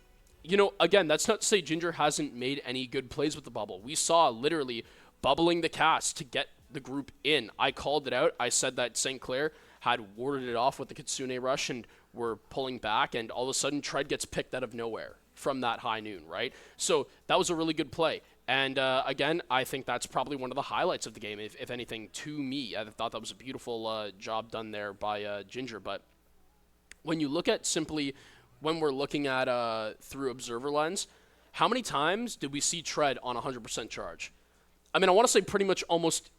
again, that's not to say Ginger hasn't made any good plays with the bubble. We saw literally bubbling the cast to get the group in. I called it out. I said that St. Clair had warded it off with the Kitsune Rush and were pulling back, and all of a sudden Tread gets picked out of nowhere from that high noon, right? So that was a really good play. And again, I think that's probably one of the highlights of the game, if anything, to me. I thought that was a beautiful job done there by Ginger. But when you look at simply when we're looking at through observer lens, how many times did we see Tread on 100% charge? I mean, I want to say pretty much almost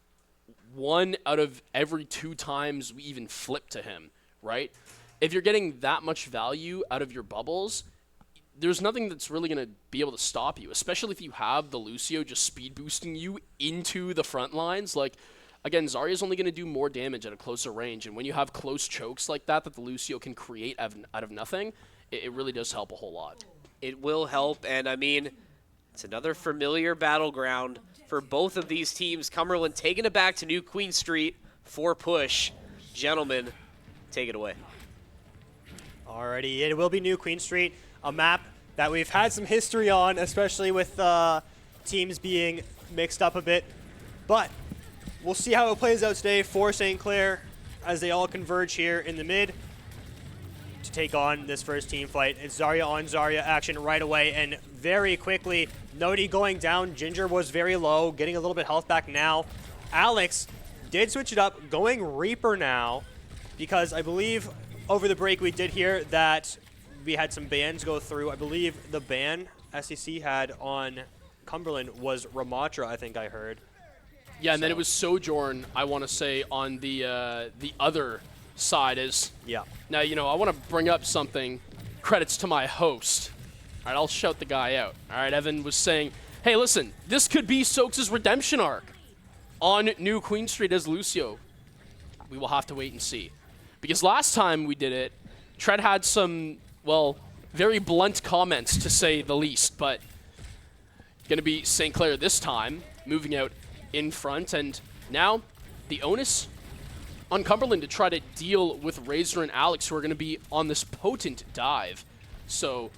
1 out of every 2 times we even flip to him, right? If you're getting that much value out of your bubbles, there's nothing that's really going to be able to stop you, especially if you have the Lucio just speed boosting you into the front lines. Again, Zarya's only going to do more damage at a closer range, and when you have close chokes like that the Lucio can create out of nothing, it really does help a whole lot. It will help, and I mean, it's another familiar battleground for both of these teams. Cumberland taking it back to New Queen Street for push. Gentlemen, take it away. Alrighty, it will be New Queen Street, a map that we've had some history on, especially with teams being mixed up a bit. But we'll see how it plays out today for St. Clair. as they all converge here in the mid to take on this first team fight. It's Zarya on Zarya action right away, and very quickly, Nodi going down. Ginger was very low, getting a little bit health back now. Alex did switch it up, going Reaper now, because I believe over the break we did hear that we had some bans go through. I believe the ban SEC had on Cumberland was Ramatra, I think I heard. Yeah, and then it was Sojourn, I want to say, on the other side is. Yeah. Now, I want to bring up something, credits to my host. All right, I'll shout the guy out. All right, Evan was saying, hey, listen, this could be Soaks' redemption arc on New Queen Street as Lucio. We will have to wait and see. Because last time we did it, Tread had some, well, very blunt comments, to say the least, but going to be St. Clair this time, moving out in front, and now the onus on Cumberland to try to deal with Razor and Alex, who are going to be on this potent dive. So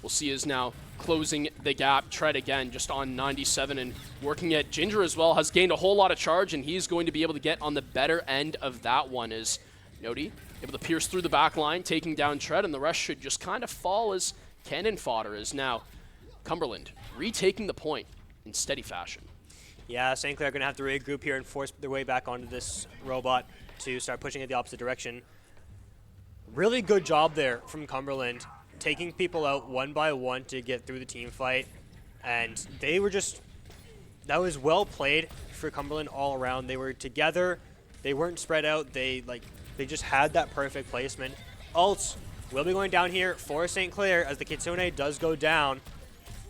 we'll see is now closing the gap. Tread again just on 97 and working at Ginger as well. Has gained a whole lot of charge, and he's going to be able to get on the better end of that one. Is Nodi able to pierce through the back line, taking down Tread, and the rest should just kind of fall as cannon fodder. Is now Cumberland retaking the point in steady fashion. Yeah, St. Clair going to have to regroup here and force their way back onto this robot to start pushing it the opposite direction. Really good job there from Cumberland, taking people out one by one to get through the team fight. And they were just, that was well played for Cumberland all around. They were together, they weren't spread out, they just had that perfect placement. Ults will be going down here for St. Clair as the Kitsune does go down.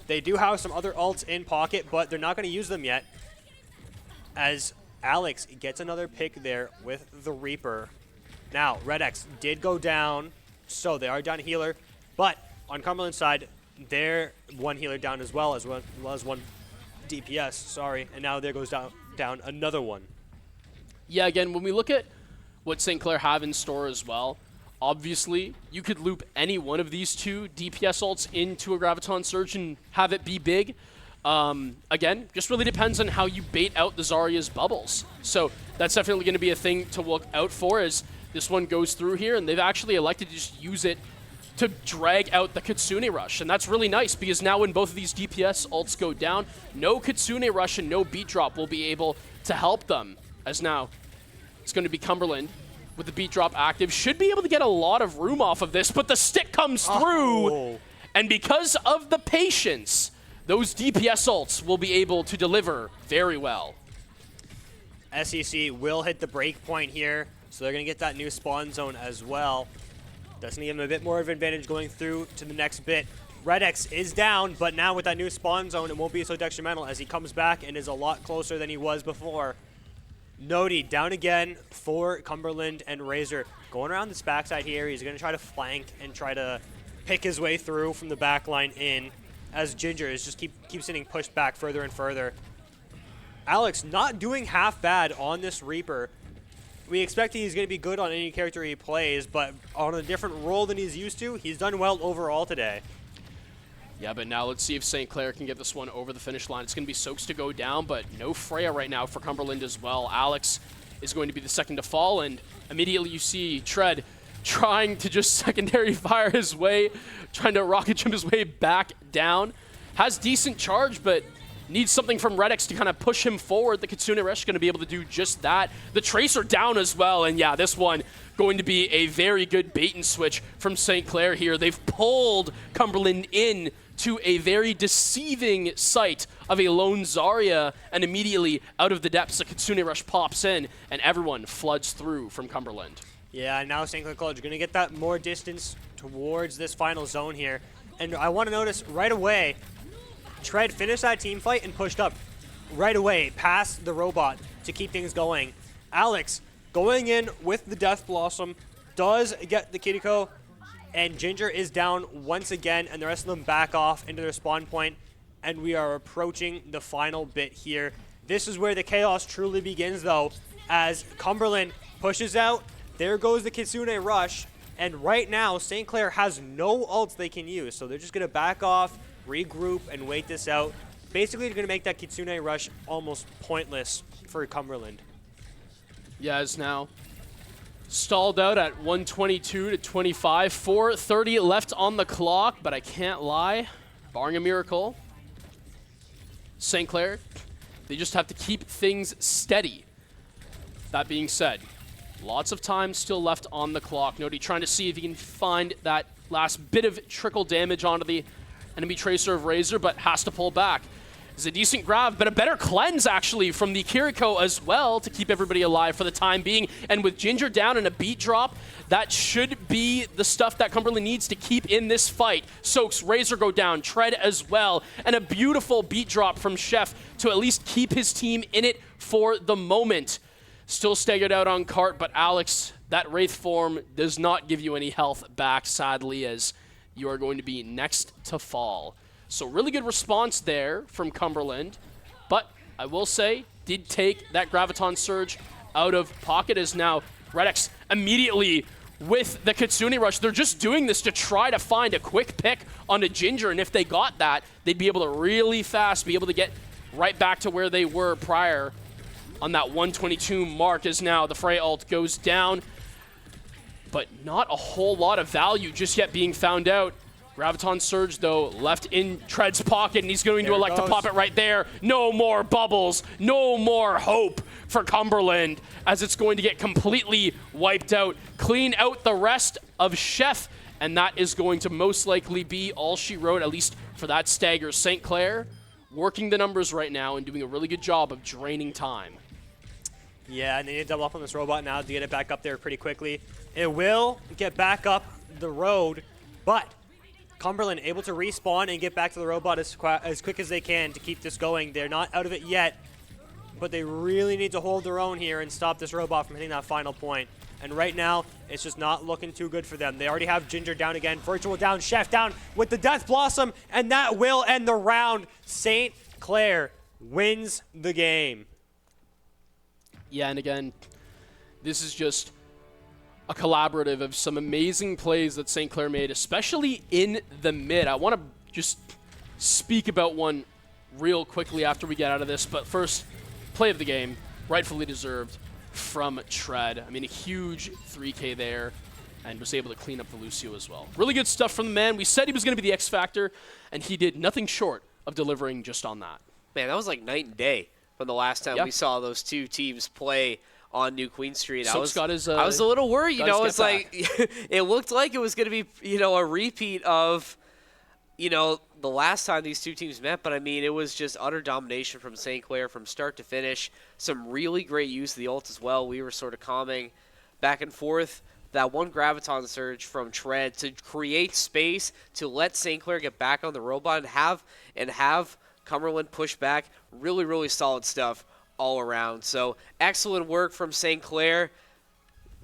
They do have some other ults in pocket, but they're not going to use them yet, as Alex gets another pick there with the Reaper. Now, Red X did go down, so they are down a healer, but on Cumberland's side, they're one healer down as well as one DPS, sorry, and now there goes down another one. Yeah, again, when we look at what St. Clair have in store as well, obviously, you could loop any one of these two DPS ults into a Graviton Surge and have it be big. Again, just really depends on how you bait out the Zarya's bubbles. So that's definitely going to be a thing to look out for as this one goes through here, and they've actually elected to just use it to drag out the Kitsune Rush. And that's really nice because now when both of these DPS ults go down, no Kitsune Rush and no Beat Drop will be able to help them. As now, it's going to be Cumberland with the Beat Drop active. Should be able to get a lot of room off of this, but the stick comes through. Oh. And because of the patience, those DPS ults will be able to deliver very well. SEC will hit the break point here, so they're going to get that new spawn zone as well. Doesn't give them a bit more of an advantage going through to the next bit. Red X is down, but now with that new spawn zone, it won't be so detrimental as he comes back and is a lot closer than he was before. Nodi down again for Cumberland and Razor. Going around this backside here, he's going to try to flank and try to pick his way through from the back line in, as Ginger is just keeps getting pushed back further and further. Alex not doing half bad on this Reaper. We expect he's going to be good on any character he plays, but on a different role than he's used to, he's done well overall today. Yeah, but now let's see if St. Clair can get this one over the finish line. It's going to be Soaks to go down, but no Freya right now for Cumberland as well. Alex is going to be the second to fall, and immediately you see Tread trying to just secondary fire his way, trying to rocket jump his way back down. Has decent charge, but needs something from Red X to kind of push him forward. The Kitsune Rush is going to be able to do just that. The Tracer down as well, and yeah, this one going to be a very good bait and switch from St. Clair here. They've pulled Cumberland in to a very deceiving sight of a lone Zarya, and immediately out of the depths, the Kitsune Rush pops in, and everyone floods through from Cumberland. Yeah, now St. Clair College going to get that more distance towards this final zone here. And I want to notice right away, Tread finished that team fight and pushed up right away past the robot to keep things going. Alex going in with the Death Blossom does get the Kiriko, and Ginger is down once again, and the rest of them back off into their spawn point, and we are approaching the final bit here. This is where the chaos truly begins, though, as Cumberland pushes out. There goes the Kitsune Rush, and right now, St. Clair has no ults they can use, so they're just going to back off, regroup, and wait this out. Basically, they're going to make that Kitsune Rush almost pointless for Cumberland. Yeah, as now Stalled out at 122 to 25. 4:30 left on the clock, but I can't lie. Barring a miracle, St. Clair, they just have to keep things steady. That being said, lots of time still left on the clock. Noti trying to see if he can find that last bit of trickle damage onto the enemy tracer of Razor, but has to pull back. It's a decent grab, but a better cleanse, actually, from the Kiriko as well to keep everybody alive for the time being. And with Ginger down and a beat drop, that should be the stuff that Cumberland needs to keep in this fight. Soaks, Razor go down, Tread as well, and a beautiful beat drop from Chef to at least keep his team in it for the moment. Still staggered out on Cart, but Alex, that Wraith form does not give you any health back, sadly, as you are going to be next to fall. So really good response there from Cumberland, but I will say, did take that Graviton Surge out of pocket as now Redex immediately with the Kitsune Rush. They're just doing this to try to find a quick pick on a Ginger, and if they got that, they'd be able to really fast be able to get right back to where they were prior on that 122 mark as now the Frey ult goes down, but not a whole lot of value just yet being found out. Graviton Surge, though, left in Tread's pocket, and he's going to elect to pop it right there. No more bubbles, no more hope for Cumberland, as it's going to get completely wiped out. Clean out the rest of Chef, and that is going to most likely be all she wrote, at least for that stagger. St. Clair working the numbers right now and doing a really good job of draining time. Yeah, and they need to double up on this robot now to get it back up there pretty quickly. It will get back up the road, but Cumberland able to respawn and get back to the robot as quick as they can to keep this going. They're not out of it yet, but they really need to hold their own here and stop this robot from hitting that final point. And right now, it's just not looking too good for them. They already have Ginger down again, Virtual down, Chef down with the Death Blossom, and that will end the round. St. Clair wins the game. Yeah, and again, this is just a collaborative of some amazing plays that St. Clair made, especially in the mid. I want to just speak about one real quickly after we get out of this, but first, play of the game, rightfully deserved from Tread. I mean, a huge 3K there, and was able to clean up the Lucio as well. Really good stuff from the man. We said he was going to be the X Factor, and he did nothing short of delivering just on that. Man, that was like night and day from the last time we saw those two teams play on New Queen Street. I was a little worried, it's like it looked like it was going to be, a repeat of, the last time these two teams met, but I mean, it was just utter domination from St. Clair from start to finish. Some really great use of the ult as well. We were sort of calming back and forth. That one Graviton Surge from Tread to create space to let St. Clair get back on the robot and have Cumberland push back. Really, really solid stuff all around. So excellent work from St. Clair,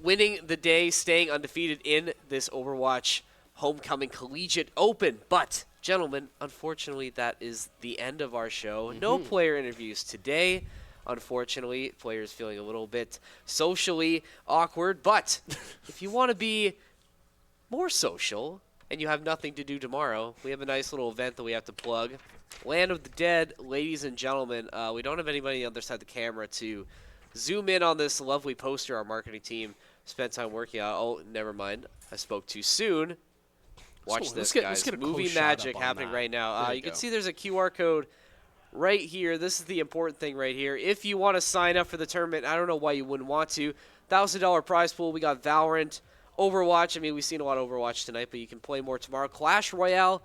winning the day, staying undefeated in this Overwatch Homecoming Collegiate Open. But, gentlemen, unfortunately, that is the end of our show. No player interviews today. Unfortunately, players feeling a little bit socially awkward. But if you want to be more social and you have nothing to do tomorrow, we have a nice little event that we have to plug. Land of the Dead, ladies and gentlemen. We don't have anybody on the other side of the camera to zoom in on this lovely poster our marketing team spent time working on. Oh, never mind. I spoke too soon. Watch this, guys. Let's get a Movie magic happening right now. You can see there's a QR code right here. This is the important thing right here. If you want to sign up for the tournament, I don't know why you wouldn't want to. $1,000 prize pool. We got Valorant, Overwatch. I mean, we've seen a lot of Overwatch tonight, but you can play more tomorrow. Clash Royale.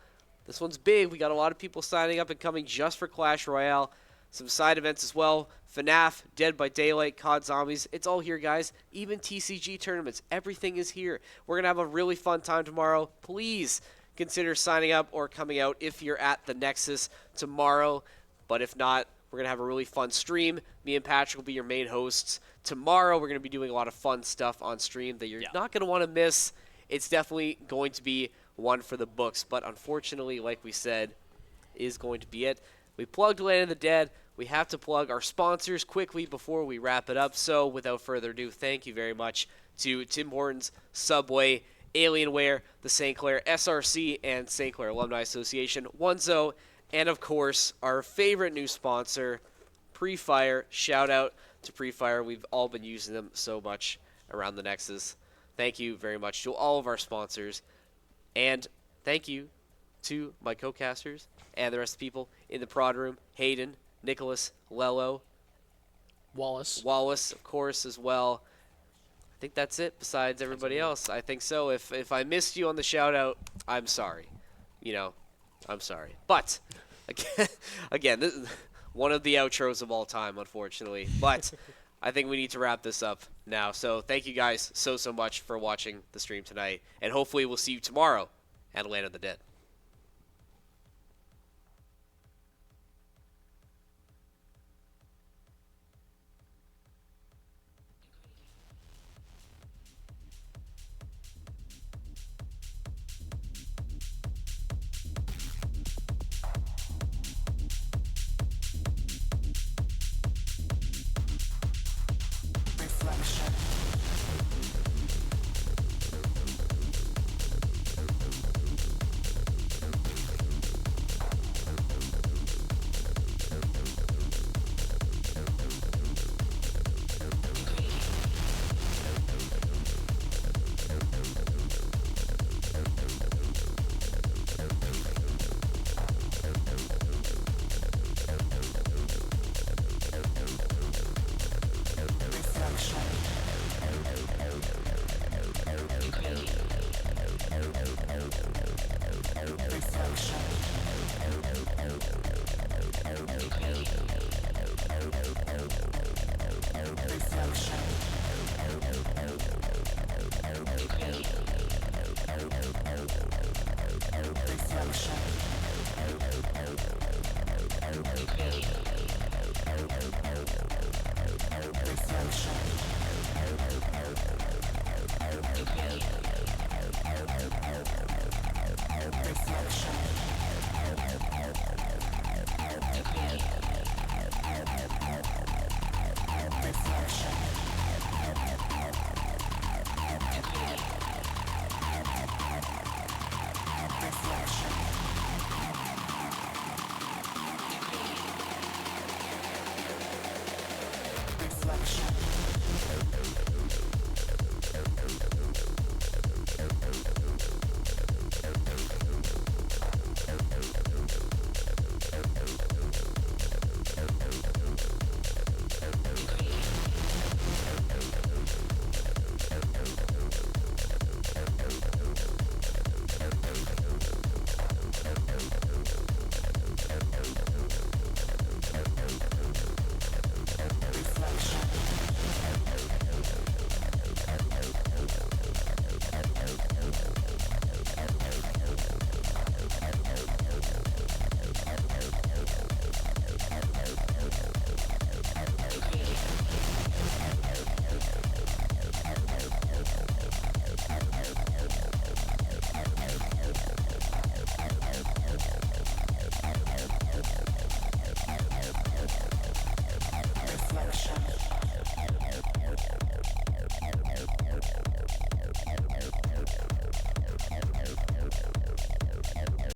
This one's big. We got a lot of people signing up and coming just for Clash Royale. Some side events as well. FNAF, Dead by Daylight, COD Zombies. It's all here, guys. Even TCG tournaments. Everything is here. We're going to have a really fun time tomorrow. Please consider signing up or coming out if you're at the Nexus tomorrow. But if not, we're going to have a really fun stream. Me and Patrick will be your main hosts. Tomorrow, we're going to be doing a lot of fun stuff on stream that you're not going to want to miss. It's definitely going to be one for the books, but unfortunately, like we said, is going to be it. We plugged Land of the Dead. We have to plug our sponsors quickly before we wrap it up. So without further ado, thank you very much to Tim Hortons, Subway, Alienware, the St. Clair SRC, and St. Clair Alumni Association, Onezo, and of course, our favorite new sponsor, Pre-Fire. Shout out to Pre-Fire. We've all been using them so much around the Nexus. Thank you very much to all of our sponsors. And thank you to my co-casters and the rest of the people in the prod room. Hayden, Nicholas, Lello, Wallace. of course, as well. I think that's it besides everybody else. I think so. If I missed you on the shout-out, I'm sorry. I'm sorry. But, again this is one of the outros of all time, unfortunately. But I think we need to wrap this up now. So thank you guys so much for watching the stream tonight. And hopefully we'll see you tomorrow at Land of the Dead.